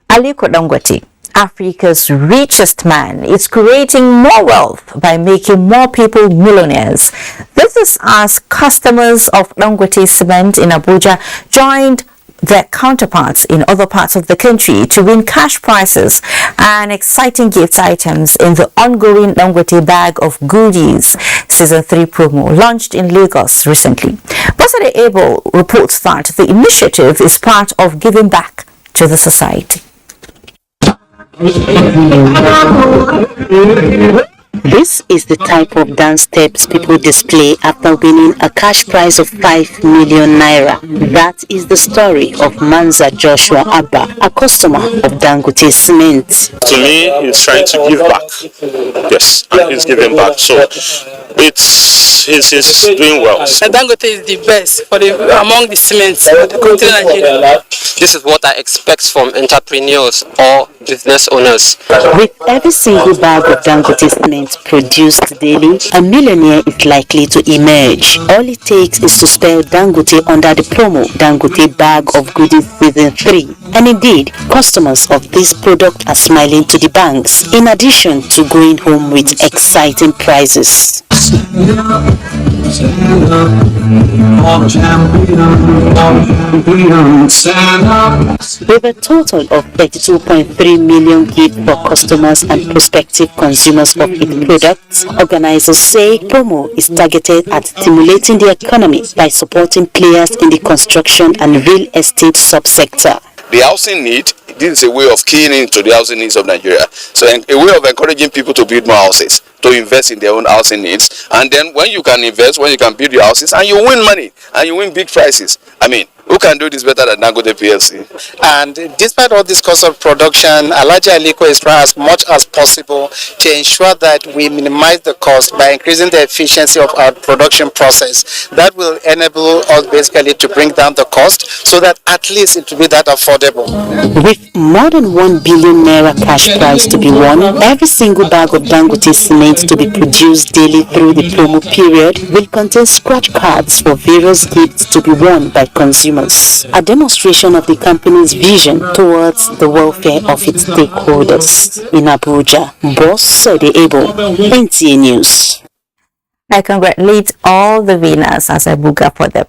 Aliko Dangote, Africa's richest man, is creating more wealth by making more people millionaires. This is as customers of Dangote cement in Abuja joined their counterparts in other parts of the country to win cash prizes and exciting gift items in the ongoing Dangote Bag of Goodies Season 3 promo launched in Lagos recently. Bosade Abel reports that the initiative is part of giving back to the society. This is the type of dance steps people display after winning a cash prize of 5 million naira. That is the story of Manza Joshua Abba, a customer of Dangote Cement. To me, he's trying to give back. Yes, and he's giving back. So he's doing well. Dangote is the best among the cements for the country Nigeria. This is what I expect from entrepreneurs or business owners. With every single bag of Dangote Cement produced daily, a millionaire is likely to emerge. All it takes is to spell Dangote under the promo Dangote Bag of Goodies Season 3. And indeed, customers of this product are smiling to the banks, in addition to going home with exciting prizes. With a total of 32.3 million gifts for customers and prospective consumers of its products, organizers say promo is targeted at stimulating the economy by supporting players in the construction and real estate subsector. The housing need, this is a way of keying into the housing needs of Nigeria. So a way of encouraging people to build more houses, to invest in their own housing needs. And then when you can invest, when you can build your houses, and you win money, and you win big prices. I mean, who can do this better than Dangote PLC? And despite all this cost of production, Alhaji Aliko is trying as much as possible to ensure that we minimize the cost by increasing the efficiency of our production process. That will enable us basically to bring down the cost so that at least it will be that affordable. With more than 1 billion naira cash prize to be won, every single bag of Dangote cement to be produced daily through the promo period will contain scratch cards for various gifts to be won by consumers. A demonstration of the company's vision towards the welfare of its stakeholders. In Abuja, Bosade Abel, NTA News. I congratulate all the winners as I booga for them.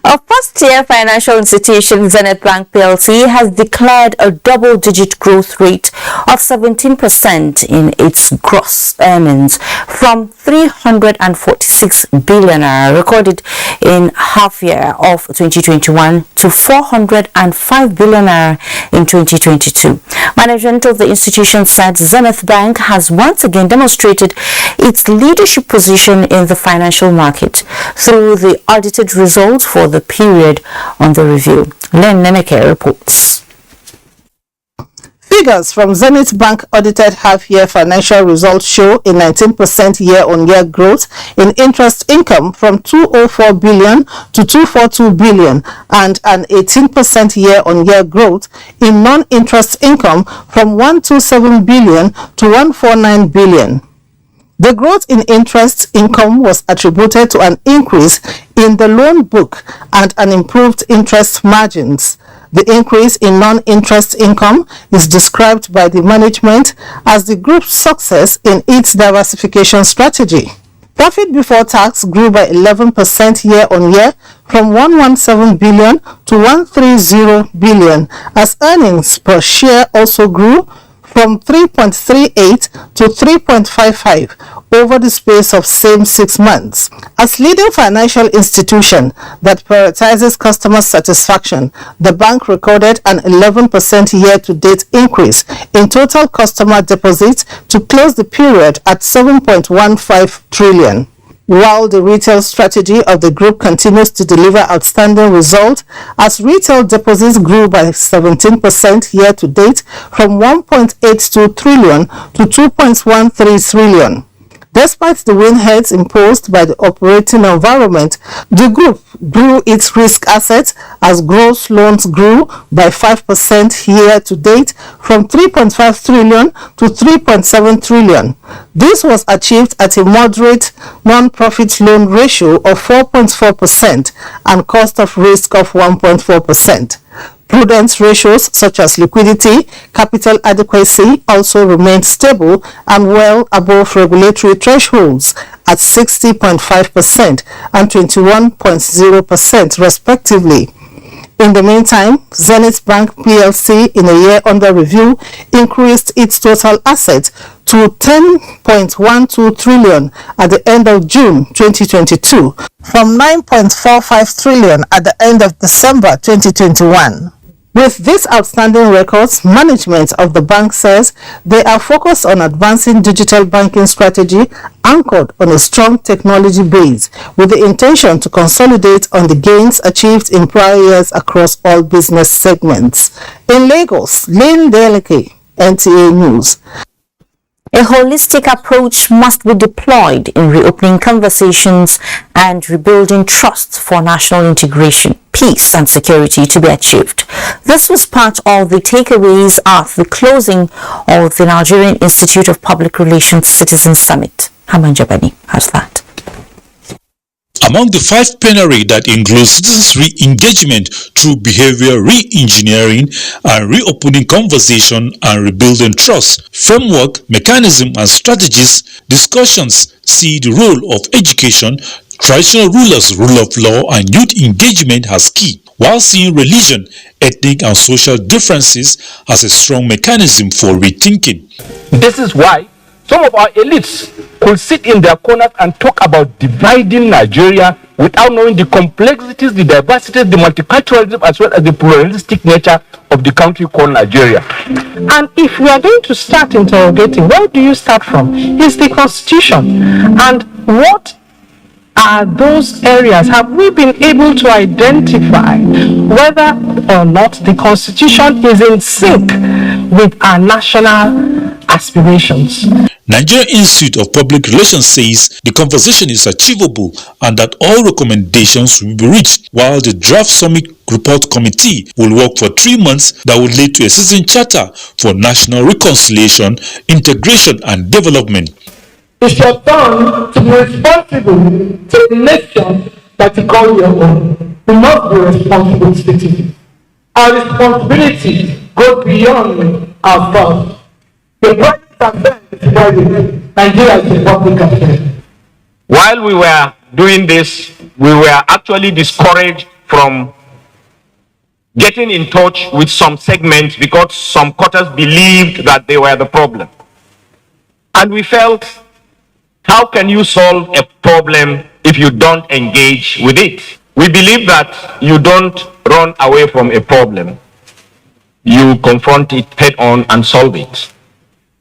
A first-tier financial institution, Zenith Bank PLC, has declared a double-digit growth rate of 17% in its gross earnings from 346 billion naira recorded in half-year of 2021 to 405 billion naira in 2022. Management of the institution said Zenith Bank has once again demonstrated its leadership position in the financial market through the audited results for the period on the review. Len Neneke reports. Figures from Zenith Bank audited half-year financial results show a 19% year-on-year growth in interest income from 204 billion to 242 billion and an 18% year-on-year growth in non-interest income from 127 billion to 149 billion. The growth in interest income was attributed to an increase in the loan book and an improved interest margins. The increase in non-interest income is described by the management as the group's success in its diversification strategy. Profit before tax grew by 11% year-on-year from 117 billion to 130 billion, as earnings per share also grew from 3.38 to 3.55 over the space of same 6 months. As leading financial institution that prioritizes customer satisfaction, the bank recorded an 11% year-to-date increase in total customer deposits to close the period at 7.15 trillion. While the retail strategy of the group continues to deliver outstanding results, as retail deposits grew by 17% year-to-date from 1.82 trillion to 2.13 trillion. Despite the windheads imposed by the operating environment, the group grew its risk assets as gross loans grew by 5% year-to-date from 3.5 trillion to 3.7 trillion. This was achieved at a moderate non-profit loan ratio of 4.4% and cost of risk of 1.4%. Prudence ratios such as liquidity, capital adequacy also remained stable and well above regulatory thresholds at 60.5% and 21.0% respectively. In the meantime, Zenith Bank PLC, in a year under review, increased its total assets to 10.12 trillion at the end of June 2022 from 9.45 trillion at the end of December 2021. With these outstanding records, management of the bank says they are focused on advancing digital banking strategy anchored on a strong technology base, with the intention to consolidate on the gains achieved in prior years across all business segments. In Lagos, Lynn Deleke, NTA News. A holistic approach must be deployed in reopening conversations and rebuilding trust for national integration, peace and security to be achieved. This was part of the takeaways at the closing of the Nigerian Institute of Public Relations Citizen Summit. Haman Jabani has that. Among the 5 plenary that includes citizens re-engagement through behavior re-engineering and reopening conversation and rebuilding trust, framework, mechanism and strategies, discussions see the role of education, traditional rulers, rule of law and youth engagement as key, while seeing religion, ethnic and social differences as a strong mechanism for rethinking. This is why some of our elites could sit in their corners and talk about dividing Nigeria without knowing the complexities, the diversities, the multiculturalism, as well as the pluralistic nature of the country called Nigeria. And if we are going to start interrogating, where do you start from? It's the Constitution. And what are those areas? Have we been able to identify whether or not the Constitution is in sync with our national aspirations? Nigerian Institute of Public Relations says the conversation is achievable and that all recommendations will be reached, while the draft summit report committee will work for 3 months that will lead to a citizen charter for national reconciliation, integration and development. It's your turn to be responsible to the nation that you call your own. We must be responsible citizens. Our responsibility goes beyond our thoughts. The private affair is private. Nigeria is a public affair. While we were doing this, we were actually discouraged from getting in touch with some segments because some quarters believed that they were the problem. And we felt, how can you solve a problem if you don't engage with it? We believe that you don't run away from a problem. You confront it head on and solve it.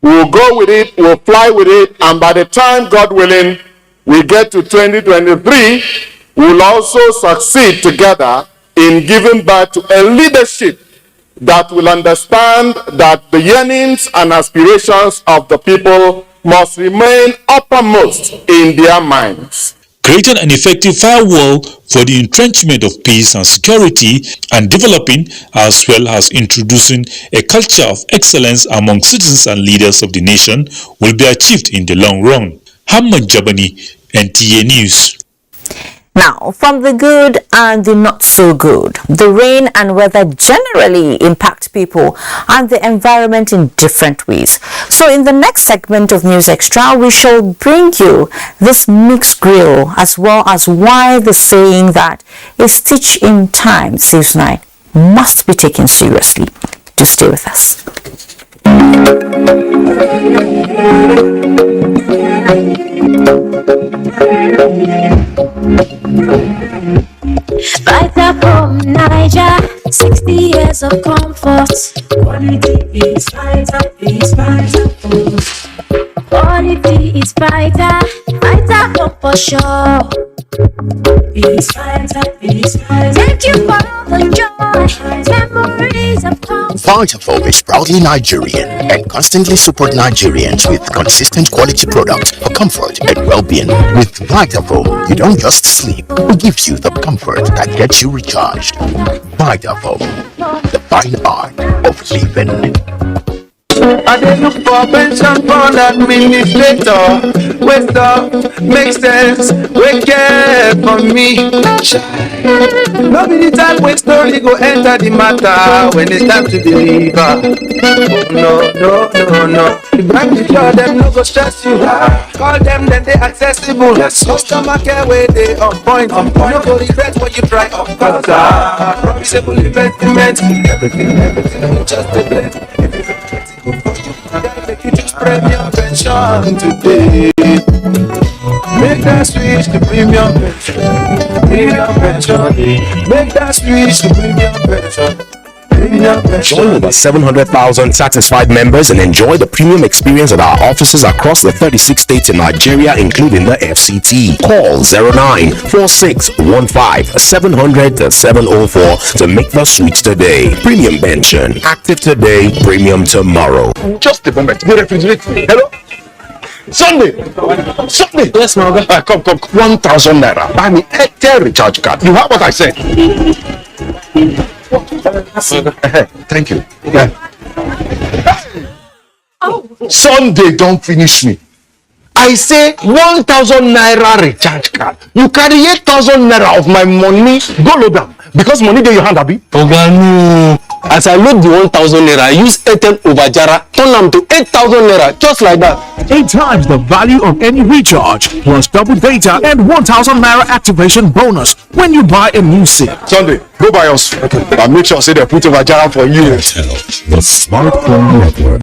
We'll go with it, we'll fly with it, and by the time, God willing, we get to 2023, we'll also succeed together in giving birth to a leadership that will understand that the yearnings and aspirations of the people must remain uppermost in their minds. Creating an effective firewall for the entrenchment of peace and security and developing, as well as introducing a culture of excellence among citizens and leaders of the nation, will be achieved in the long run. Hamad Jabani, NTA News. Now, from the good and the not so good, the rain and weather generally impact people and the environment in different ways. So in the next segment of News Extra, we shall bring you this mixed grill, as well as why the saying that a stitch in time saves 9 must be taken seriously. Do stay with us. Fighter from Niger, 60 years of comfort. Quality is fighter, quality is fighter, fighter for sure. It's fighter, thank you for all the joy, memories of comfort. Vitafoam is proudly Nigerian and constantly support Nigerians with consistent quality products for comfort and well-being. With Vitafoam, you don't just sleep, we give you the comfort that gets you recharged. Vitafoam, the fine art of living. I didn't look for pension fund administrator. Waste up, make sense, we care for me. No be the time when story go enter the matter when it's time to deliver. Oh, no. The bank the cure them no go stress you. Call them then they accessible. Customer care where they on point. No go regret what you try. Promisable investment. Everything just a blend. Make you choose premium pension today. Make that switch to premium pension. Make that switch to premium pension. Join over 700,000 satisfied members and enjoy the premium experience at our offices across the 36 states in Nigeria, including the FCT. Call 094615700704 to make the switch today. Premium pension, active today, premium tomorrow. Just a moment. The refrigerator. Hello? Sunday. Yes, my guy. Come. 1,000 naira. Buy me Airtel recharge card. You have what I said. Thank you. Yeah. Sunday, don't finish me. I say 1,000 naira recharge card. You carry 8,000 naira of my money. Go load them. Because money there your hand, Abi. No. As I load the 1,000 naira, I use Airtel Overjara, turn them to 8,000 naira, just like that. 8 times the value of any recharge, plus double data and 1,000 naira activation bonus when you buy a new SIM. Sunday, go buy us. But make sure say they put Overjara for you. The Smartphone Network.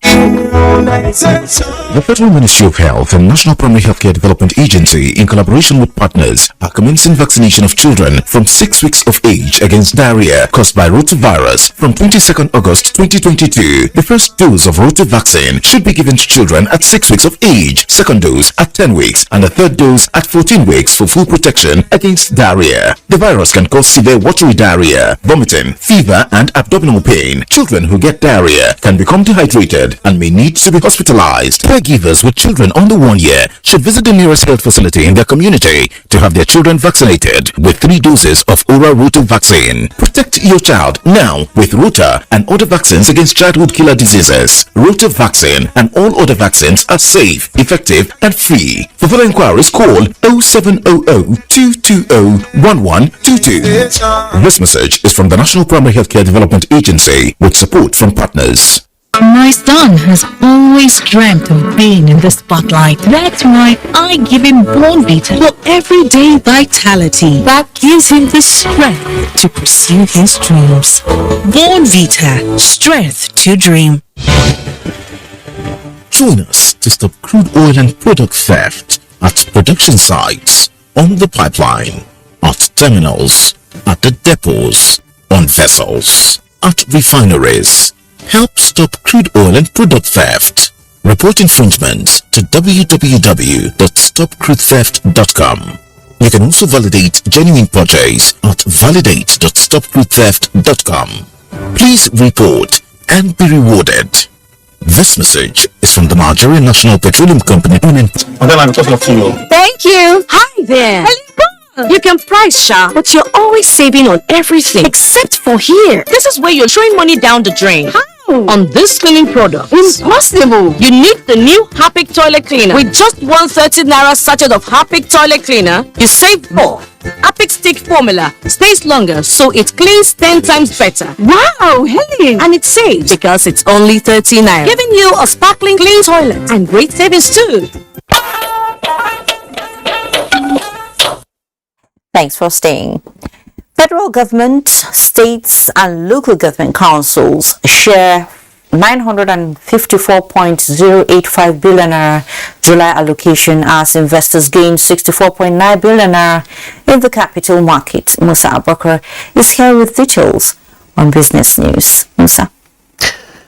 The Federal Ministry of Health and National Primary Healthcare Development Agency, in collaboration with partners, are commencing vaccination of children from 6 weeks of age against diarrhea caused by rotavirus from 22nd August 2022. The first dose of rota vaccine should be given to children at 6 weeks of age, second dose at 10 weeks, and the third dose at 14 weeks for full protection against diarrhea. The virus can cause severe watery diarrhea, vomiting, fever, and abdominal pain. Children who get diarrhea can become dehydrated and may need to be hospitalized. Caregivers with children under 1 year should visit the nearest health facility in their community to have their children vaccinated with 3 doses of oral rota vaccine. Protect your child now with Rota and other vaccines against childhood killer diseases. Rota vaccine and all other vaccines are safe, effective, and free. For further inquiries, call 0700-220-1122. This message is from the National Primary Healthcare Development Agency with support from partners. My son has always dreamt of being in the spotlight. That's why I give him Bonvita for everyday vitality that gives him the strength to pursue his dreams. Bonvita, strength to dream. Join us to stop crude oil and product theft at production sites, on the pipeline, at terminals, at the depots, on vessels, at refineries. Help stop crude oil and product theft. Report infringements to www.stopcrudetheft.com. You can also validate genuine purchase at validate.stopcrudetheft.com. Please report and be rewarded. This message is from the Nigerian National Petroleum Company. Thank you. Hi there. You can price shop, but you're always saving on everything except for here. This is where you're throwing money down the drain. How? On this cleaning product. Impossible. You need the new Harpic toilet cleaner. With just 130 naira sachet of Harpic toilet cleaner, you save more. Harpic stick formula stays longer, so it cleans 10 times better. Wow, Helen! And it's safe because it's only 30 naira, giving you a sparkling clean toilet and great savings too. Thanks for staying. Federal government, states and local government councils share 954.085 billion naira July allocation as investors gain 64.9 billion naira in the capital market. Musa Abakar is here with details on Business News. Musa.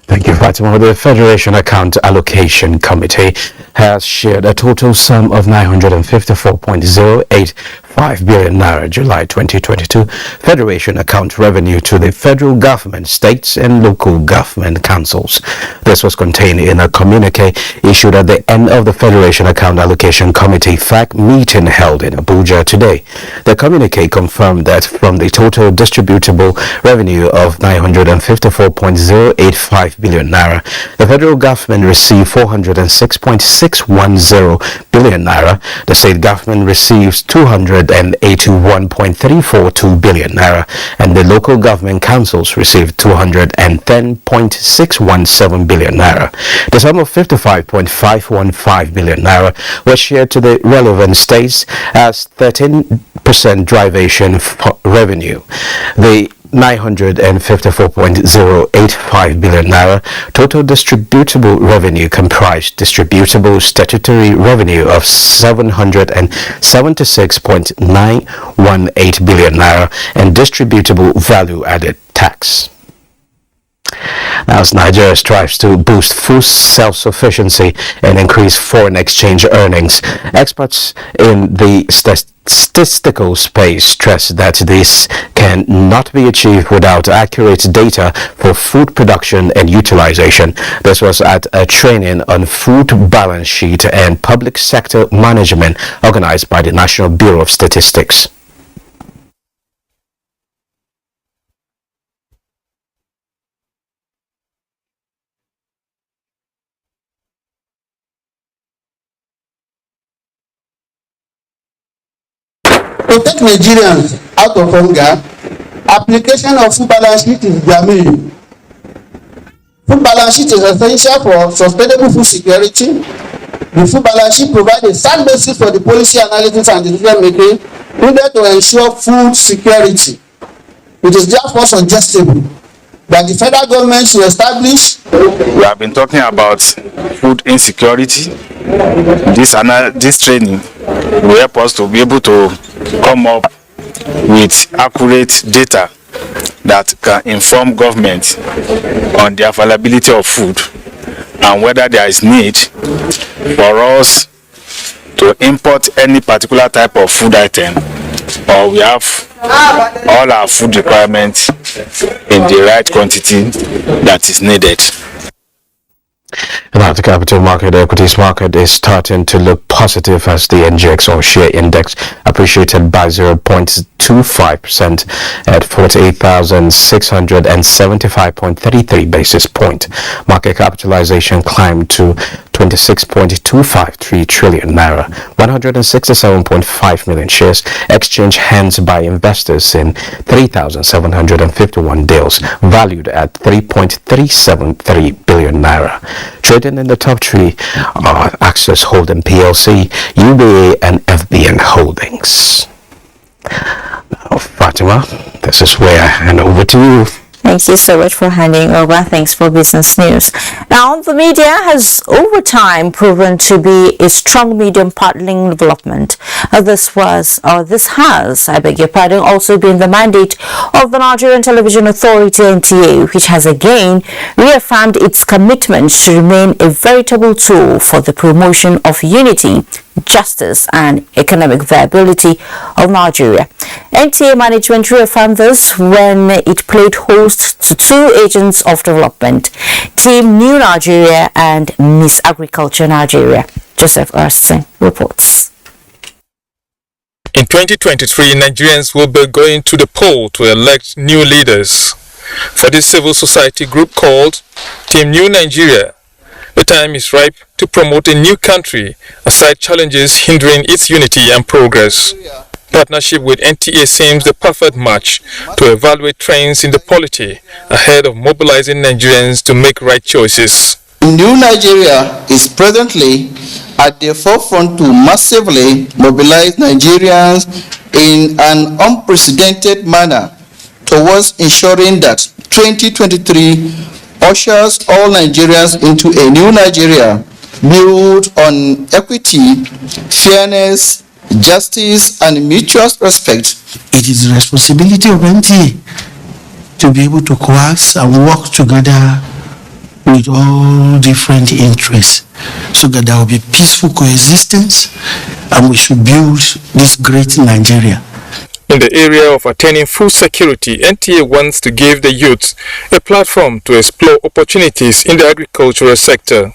Thank you, Fatima. The Federation Account Allocation Committee has shared a total sum of 954.085 billion naira July 2022 Federation account revenue to the federal government, states and local government councils. This was contained in a communique issued at the end of the Federation Account Allocation Committee FAC meeting held in Abuja today. The communique confirmed that from the total distributable revenue of 954.085 billion naira, the federal government received 406.6 281.610 billion naira. The state government receives 281.342 billion naira, and the local government councils receive 210.617 billion naira. The sum of 55.515 billion naira was shared to the relevant states as 13% derivation revenue. The 954.085 billion naira total distributable revenue comprised distributable statutory revenue of 776.918 billion naira and distributable value added tax. Now, as Nigeria strives to boost food self-sufficiency and increase foreign exchange earnings, experts in the statistical space stress that this can not be achieved without accurate data for food production and utilization. This was at a training on food balance sheet and public sector management organized by the National Bureau of Statistics. To take Nigerians out of hunger, application of food balance sheet is their main. Food balance sheet is essential for sustainable food security. The food balance sheet provides a sound basis for the policy analysis and decision making needed to ensure food security. It is therefore suggestible that the federal government should establish. We have been talking about food insecurity. This training will help us to be able to come up with accurate data that can inform government on the availability of food and whether there is need for us to import any particular type of food item, or we have all our food requirements in the right quantity that is needed. Now, the capital market, the equities market, is starting to look positive as the NGX or share index appreciated by 0.25% at 48,675.33 basis point. Market capitalization climbed to 26.253 trillion naira, 167.5 million shares exchanged hands by investors in 3,751 deals, valued at 3.373 billion naira. Trading in the top three are Access Holding PLC, UBA, and FBN Holdings. Now, Fatima, this is where I hand over to you. Thank you so much for handing over. Thanks for business news. Now, the media has over time proven to be a strong medium partnering development. This has, I beg your pardon, also been the mandate of the Nigerian Television Authority NTA, which has again reaffirmed its commitment to remain a veritable tool for the promotion of unity, justice and economic viability of Nigeria. NTA management reaffirmed this when it played host to two agents of development, Team New Nigeria and Miss Agriculture Nigeria. Joseph Erskine reports. In 2023, Nigerians will be going to the poll to elect new leaders. For this civil society group called Team New Nigeria, the time is ripe to promote a new country aside challenges hindering its unity and progress. Partnership with NTA seems the perfect match to evaluate trends in the polity ahead of mobilizing Nigerians to make right choices. New Nigeria is presently at the forefront to massively mobilize Nigerians in an unprecedented manner towards ensuring that 2023 ushers all Nigerians into a new Nigeria built on equity, fairness, justice, and mutual respect. It is the responsibility of NTA to be able to coax and work together with all different interests so that there will be peaceful coexistence and we should build this great Nigeria. In the area of attaining food security, NTA wants to give the youth a platform to explore opportunities in the agricultural sector.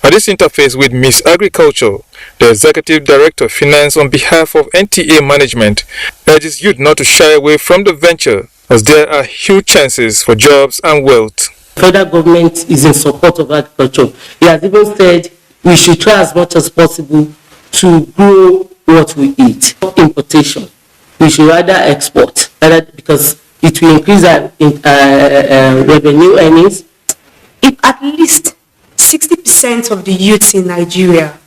At this interface with Miss Agriculture, the Executive Director of Finance on behalf of NTA management urges youth not to shy away from the venture as there are huge chances for jobs and wealth. The federal government is in support of agriculture. He has even said we should try as much as possible to grow what we eat. Importation, we should rather export, because it will increase our revenue earnings. If at least 60% of the youths in Nigeria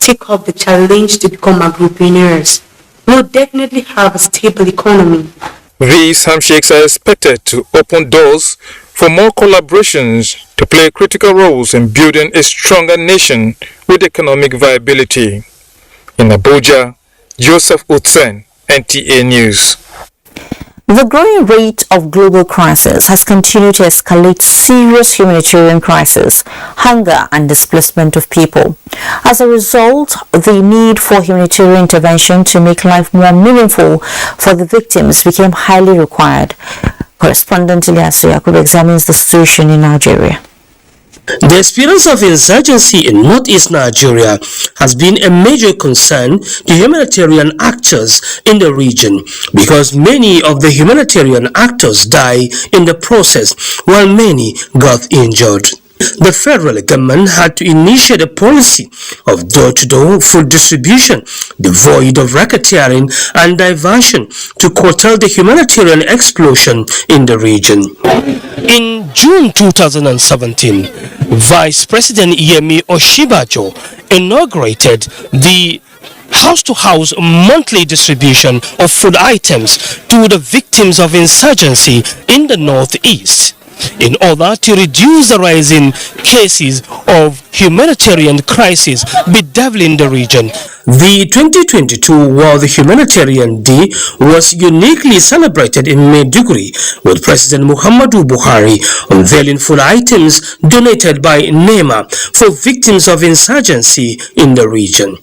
take up the challenge to become agripreneurs, we'll definitely have a stable economy. These handshakes are expected to open doors for more collaborations to play critical roles in building a stronger nation with economic viability. In Abuja, Joseph Utsen, NTA News. The growing rate of global crisis has continued to escalate serious humanitarian crisis, hunger and displacement of people. As a result, the need for humanitarian intervention to make life more meaningful for the victims became highly required. Correspondent ASUU examines the situation in Nigeria. The experience of insurgency in northeast Nigeria has been a major concern to humanitarian actors in the region because many of the humanitarian actors die in the process while many got injured. The federal government had to initiate a policy of door-to-door food distribution devoid of racketeering and diversion to curtail the humanitarian explosion in the region. In June 2017, Vice President Yemi Oshibajo inaugurated the house-to-house monthly distribution of food items to the victims of insurgency in the northeast, in order to reduce the rising cases of humanitarian crisis bedeviling the region. The 2022 World Humanitarian Day was uniquely celebrated in Maiduguri, with President Muhammadu Buhari unveiling food items donated by NEMA for victims of insurgency in the region.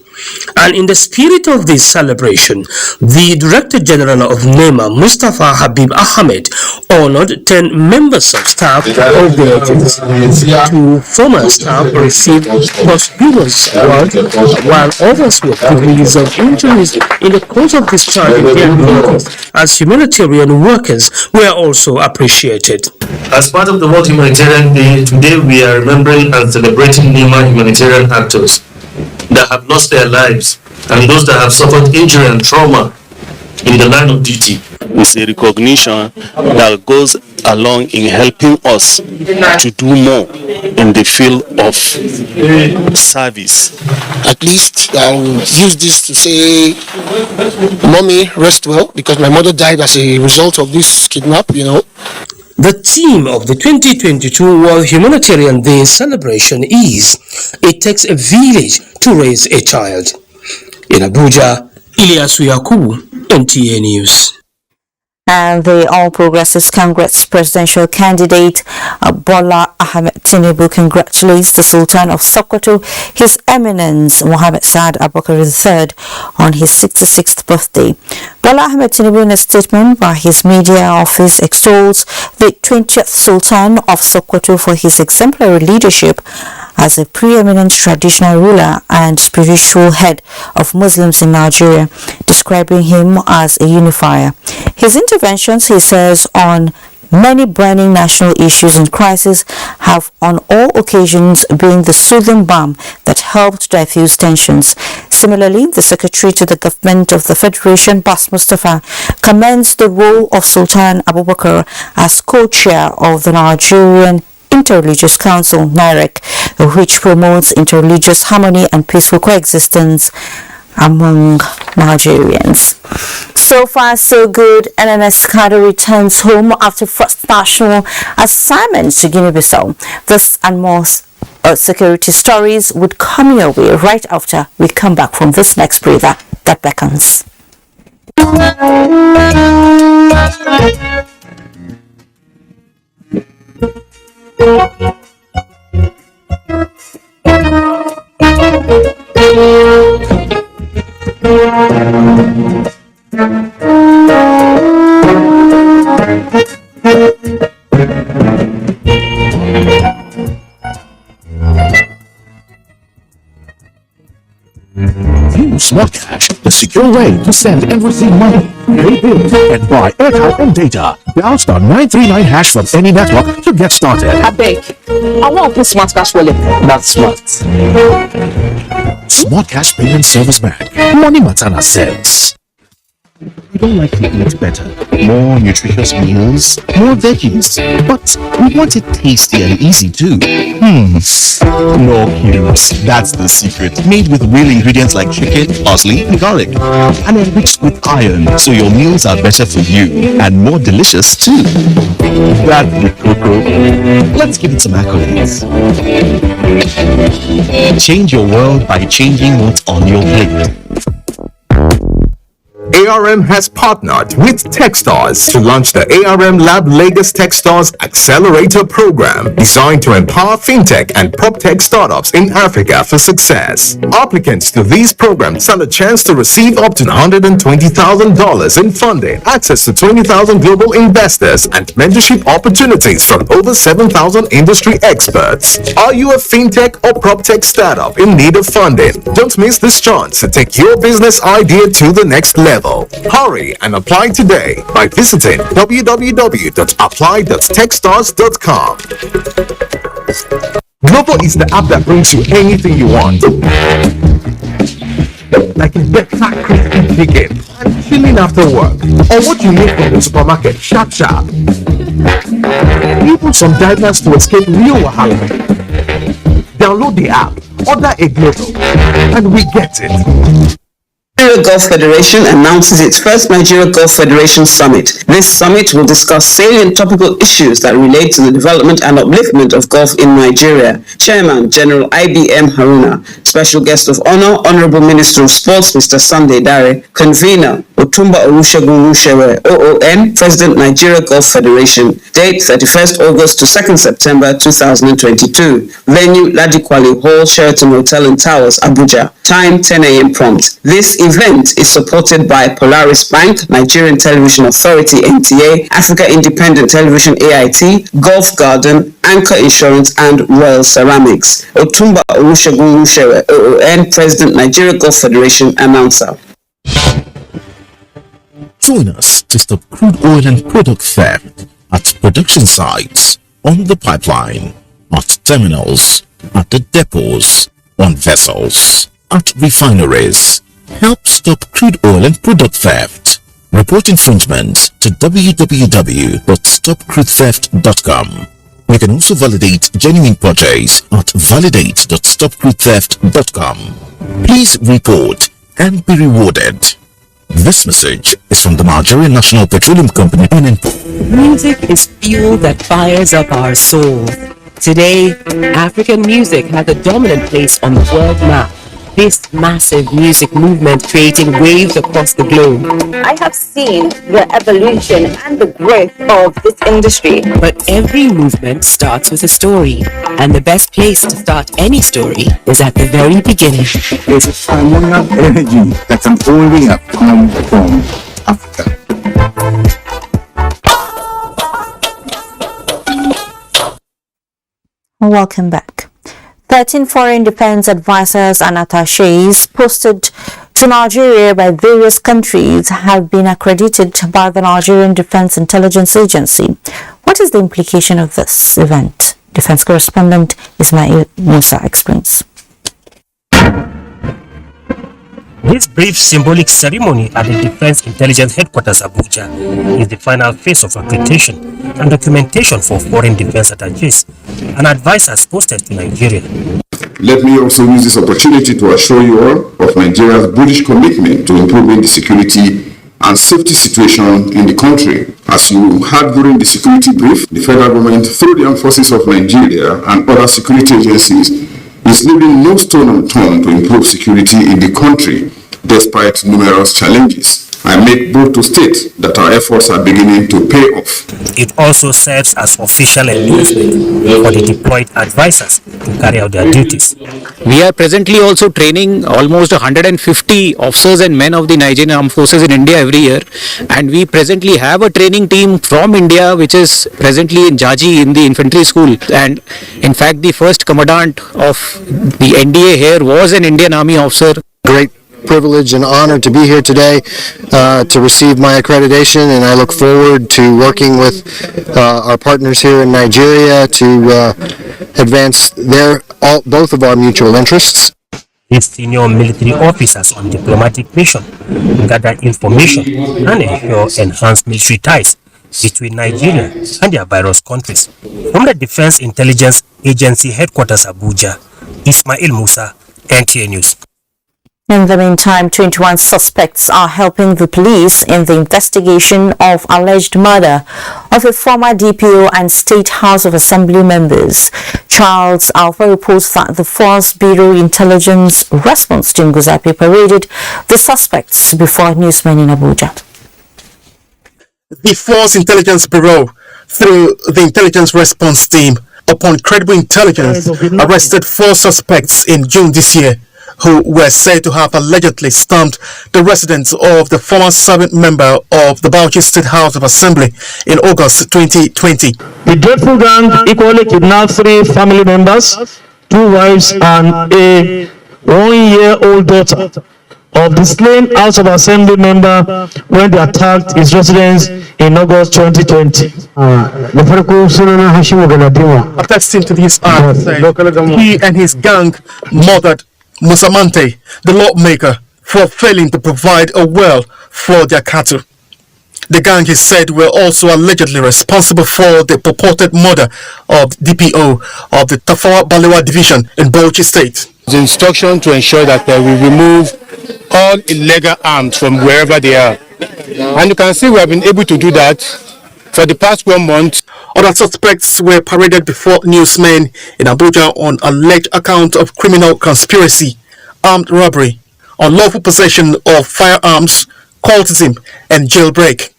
And in the spirit of this celebration, the Director General of NEMA, Mustafa Habib Ahmed, honored 10 members of staff of the agency. 2 former staff received posthumous award, while others with degrees of injuries in the course of discharging their duties as humanitarian workers were also appreciated. As part of the World Humanitarian Day, today we are remembering and celebrating NEMA humanitarian actors that have lost their lives and those that have suffered injury and trauma in the line of duty. It's a recognition that goes along in helping us to do more in the field of service. At least I'll use this to say, Mommy, rest well, because my mother died as a result of this kidnap, The theme of the 2022 World Humanitarian Day celebration is "It takes a village to raise a child." In Abuja, ASUU, NTA News. And the All Progressives Congress presidential candidate Bola Ahmed Tinubu congratulates the Sultan of Sokoto, His Eminence Mohammed Saad Abubakar III, on his 66th birthday. Bola Ahmed Tinubu, in a statement by his media office, extols the 20th Sultan of Sokoto for his exemplary leadership as a preeminent traditional ruler and spiritual head of Muslims in Nigeria, describing him as a unifier. His interventions, he says, on many burning national issues and crises have on all occasions been the soothing balm that helped diffuse tensions. Similarly, the Secretary to the Government of the Federation, Bas Mustafa, commends the role of Sultan Abubakar as co-chair of the Nigerian Interreligious Council, NIREC, which promotes interreligious harmony and peaceful coexistence among Nigerians. So far, so good. NNS Kado returns home after first national assignment to Guinea-Bissau. This and more security stories would come your way right after we come back from this next breather that beckons. Use more cash, the secure way to send and receive money, pay bills, and buy airtime and data. Dial star 939 hash from any network to get started. I beg. I want to put smart cash wallet. That's smart. Smart Cash Payment Service Bank. Money matter na sense. We don't like to eat better, more nutritious meals, more veggies, but we want it tasty and easy too. No cubes. That's the secret. Made with real ingredients like chicken, parsley, and garlic, and enriched with iron, so your meals are better for you and more delicious too. That's the cocoa. Let's give it some accolades. Change your world by changing what's on your plate. ARM has partnered with Techstars to launch the ARM Lab Lagos Techstars Accelerator Program, designed to empower fintech and proptech startups in Africa for success. Applicants to these programs stand a chance to receive up to $120,000 in funding, access to 20,000 global investors, and mentorship opportunities from over 7,000 industry experts. Are you a fintech or proptech startup in need of funding? Don't miss this chance to take your business idea to the next level. Hurry and apply today by visiting www.apply.techstars.com. Glovo is the app that brings you anything you want. Like a better crispy chicken and chilling after work, or what you need from the supermarket, sharp. Even some divers to escape real wahala. Download the app, order a Glovo, and we get it. Nigeria Golf Federation announces its first Nigeria Golf Federation Summit. This summit will discuss salient topical issues that relate to the development and upliftment of golf in Nigeria. Chairman General IBM Haruna, special guest of honor, Honorable Minister of Sports Mr. Sunday Dare, convener Otumba Olusegun Rushewe, OON, President Nigeria Golf Federation, date 31st August to 2nd September 2022. Venue Ladikwali Hall, Sheraton Hotel and Towers, Abuja. Time 10 a.m. prompt. This event is supported by Polaris Bank, Nigerian Television Authority NTA, Africa Independent Television AIT, Golf Garden, Anchor Insurance, and Royal Ceramics. Otumba Olusegun Rushewe, OON, President Nigeria Golf Federation, announcer. Join us to stop crude oil and product theft at production sites, on the pipeline, at terminals, at the depots, on vessels, at refineries. Help stop crude oil and product theft. Report infringements to www.stopcrudetheft.com. You can also validate genuine purchase at validate.stopcrudetheft.com. Please report and be rewarded. This message is from the Nigerian National Petroleum Company. Music is fuel that fires up our souls. Today, African music has a dominant place on the world map. This massive music movement creating waves across the globe. I have seen the evolution and the growth of this industry. But every movement starts with a story, and the best place to start any story is at the very beginning. There's a phenomenal energy that can only have come from Africa. Welcome back. 13 foreign defense advisors and attachés posted to Nigeria by various countries have been accredited by the Nigerian Defense Intelligence Agency. What is the implication of this event? Defense correspondent Ismail Musa explains. This brief symbolic ceremony at the Defense Intelligence Headquarters Abuja is the final phase of accreditation and documentation for foreign defense attachés and advisors posted to Nigeria. Let me also use this opportunity to assure you all of Nigeria's bullish commitment to improving the security and safety situation in the country. As you heard during the security brief, the federal government, through the armed forces of Nigeria and other security agencies, is leaving no stone unturned to improve security in the country, despite numerous challenges. I make bold to state that our efforts are beginning to pay off. It also serves as official endorsement for the deployed advisors to carry out their duties. We are presently also training almost 150 officers and men of the Nigerian Armed Forces in India every year, and we presently have a training team from India which is presently in Jaji in the infantry school, and in fact the first commandant of the NDA here was an Indian Army officer. Great privilege and honor to be here today to receive my accreditation, and I look forward to working with our partners here in Nigeria to advance both of our mutual interests. These senior military officers on diplomatic mission gather information and ensure enhanced military ties between Nigeria and their various countries. From the Defense Intelligence Agency headquarters Abuja, Ismail Musa, NTA News. In the meantime, 21 suspects are helping the police in the investigation of alleged murder of a former DPO and State House of Assembly members. Charles Alpha reports that the Force Bureau Intelligence Response Team Guzapi paraded the suspects before newsmen in Abuja. The Force Intelligence Bureau, through the Intelligence Response Team, upon credible intelligence, arrested 4 suspects in June this year, who were said to have allegedly stormed the residence of the former serving member of the Bauchi State House of Assembly in August 2020. The dreadful gang equally kidnapped 3 family members, 2 wives and a 1-year-old daughter of the slain House of Assembly member when they attacked his residence in August 2020. Attesting to this act, he and his gang murdered Musamante, the lawmaker, for failing to provide a well for their cattle. The gang, is said, were also allegedly responsible for the purported murder of DPO of the Tafawa Balewa division in Bauchi State. The instruction to ensure that we remove all illegal arms from wherever they are. And you can see we have been able to do that for the past 1 month. Other suspects were paraded before newsmen in Abuja on alleged account of criminal conspiracy, armed robbery, unlawful possession of firearms, cultism, and jailbreak.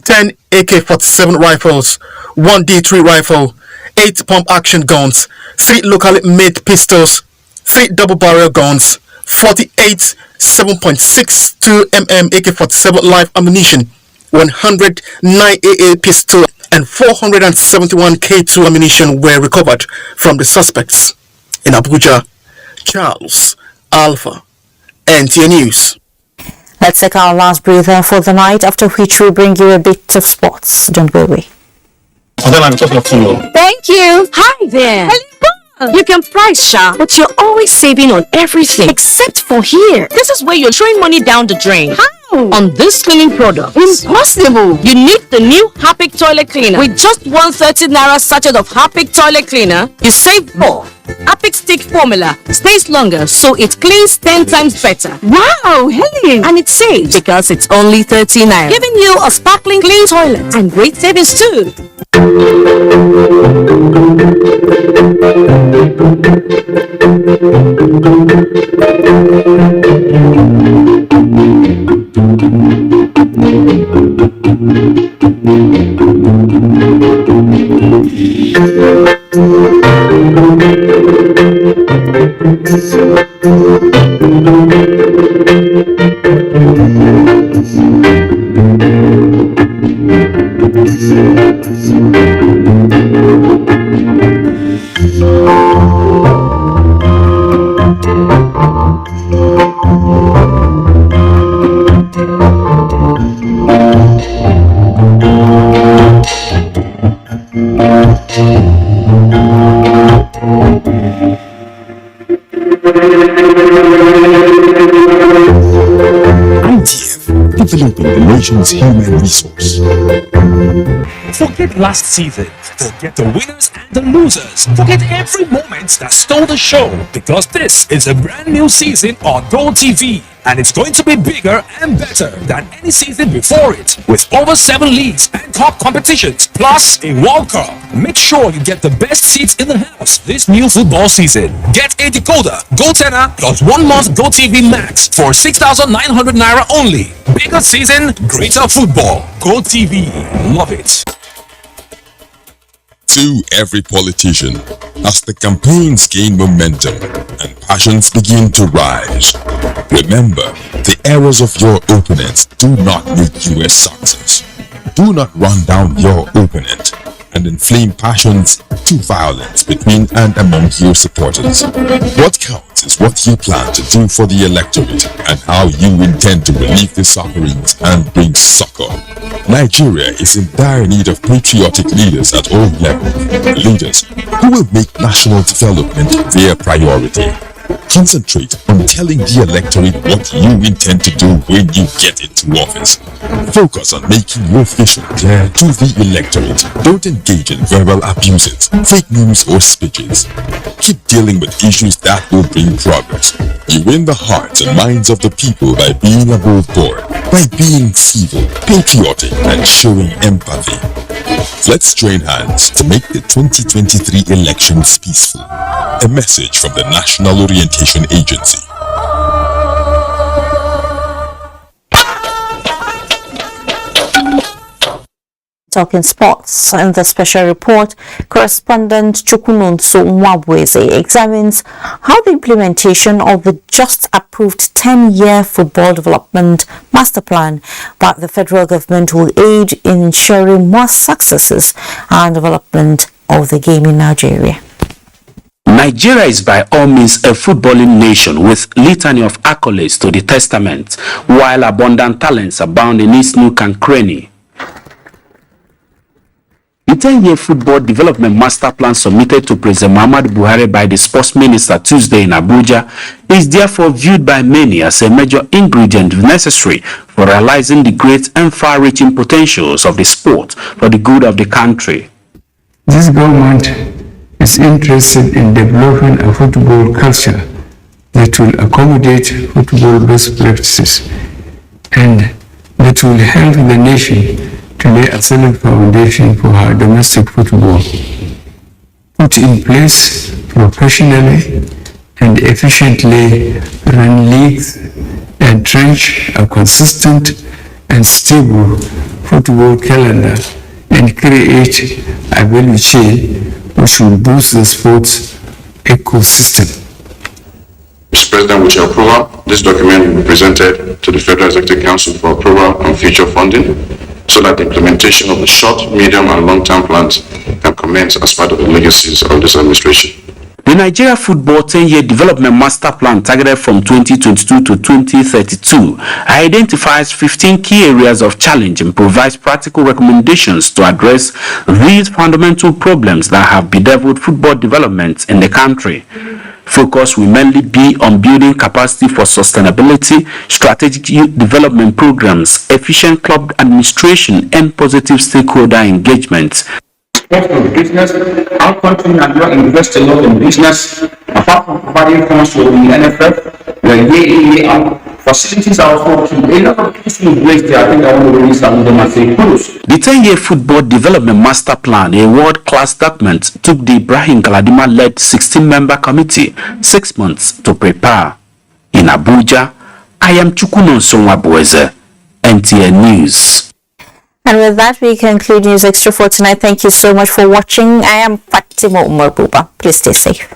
10 AK-47 rifles, 1 D3 rifle, 8 pump-action guns, 3 locally made pistols, 3 double-barrel guns, 48 7.62 mm AK-47 live ammunition, 109 AA pistol, and 471 K2 ammunition were recovered from the suspects. In Abuja, Charles Alpha, NTA News. Let's take our last breather for the night, after which we'll bring you a bit of sports. Don't go away. Thank you. Hi there. You can price shop, but you're always saving on everything except for here. This is where you're throwing money down the drain. How? On this cleaning product. Impossible. You need the new Harpic toilet cleaner. With just 130 naira sachet of Harpic toilet cleaner, you save more. Harpic stick formula stays longer, so it cleans 10 times better. Wow, Helen! And it saves because it's only 30 naira, giving you a sparkling clean toilet and great savings too. Developing the nation's human resource. Forget last season. Forget the winners and the losers. Forget every moment that stole the show, because this is a brand new season on GoTV, and it's going to be bigger and better than any season before it, with over 7 leagues and top competitions, plus a World Cup. Make sure you get the best seats in the house this new football season. Get a decoder, GoTenna, plus 1 month GoTV Max for 6,900 naira only. Bigger season, greater football. GoTV, love it. To every politician, as the campaigns gain momentum and passions begin to rise, remember, the errors of your opponents do not make you a success. Do not run down your opponent and inflame passions to violence between and among your supporters. What counts is what you plan to do for the electorate and how you intend to relieve the sufferings and bring succor. Nigeria is in dire need of patriotic leaders at all levels, leaders who will make national development their priority. Concentrate on telling the electorate what you intend to do when you get into office. Focus on making your vision clear to the electorate. Don't engage in verbal abuses, fake news or speeches. Keep dealing with issues that will bring progress. You win the hearts and minds of the people by being above board, by being civil, patriotic, and showing empathy. Let's join hands to make the 2023 elections peaceful. A message from the National Orientation Agency. Talking sports, in the special report, correspondent Chukwunonso Nwabweze examines how the implementation of the just approved 10-year football development master plan by the federal government will aid in ensuring more successes and development of the game in Nigeria. Nigeria is by all means a footballing nation with litany of accolades to the testament, while abundant talents abound in its nook and cranny. The 10-year football development master plan submitted to President Muhammadu Buhari by the sports minister Tuesday in Abuja is therefore viewed by many as a major ingredient necessary for realizing the great and far-reaching potentials of the sport for the good of the country. This government is interested in developing a football culture that will accommodate football best practices and that will help the nation to lay a solid foundation for her domestic football. Put in place professionally and efficiently run leagues, entrench a consistent and stable football calendar, and create a value chain which will boost the sports ecosystem. Mr. President, with your approval, this document will be presented to the Federal Executive Council for approval on future funding so that the implementation of the short, medium, and long-term plans can commence as part of the legacies of this administration. The Nigeria Football 10-year development master plan targeted from 2022 to 2032 identifies 15 key areas of challenge and provides practical recommendations to address these fundamental problems that have bedeviled football development in the country. Focus will mainly be on building capacity for sustainability, strategic youth development programs, efficient club administration, and positive stakeholder engagement. Of business, our country Nigeria invest a lot in business. Apart from providing funds to the NFF, year out, facilities are also key. A lot of things in place there. I think I want to release some of them and say kudos. The 10-year football development master plan, a world-class document, took the Ibrahim Galadima-led 16-member committee 6 months to prepare. In Abuja, I am Chukwunonso Nwabweze, NTA News. And with that, we conclude News Extra for tonight. Thank you so much for watching. I am Fatima Umar Buba. Please stay safe.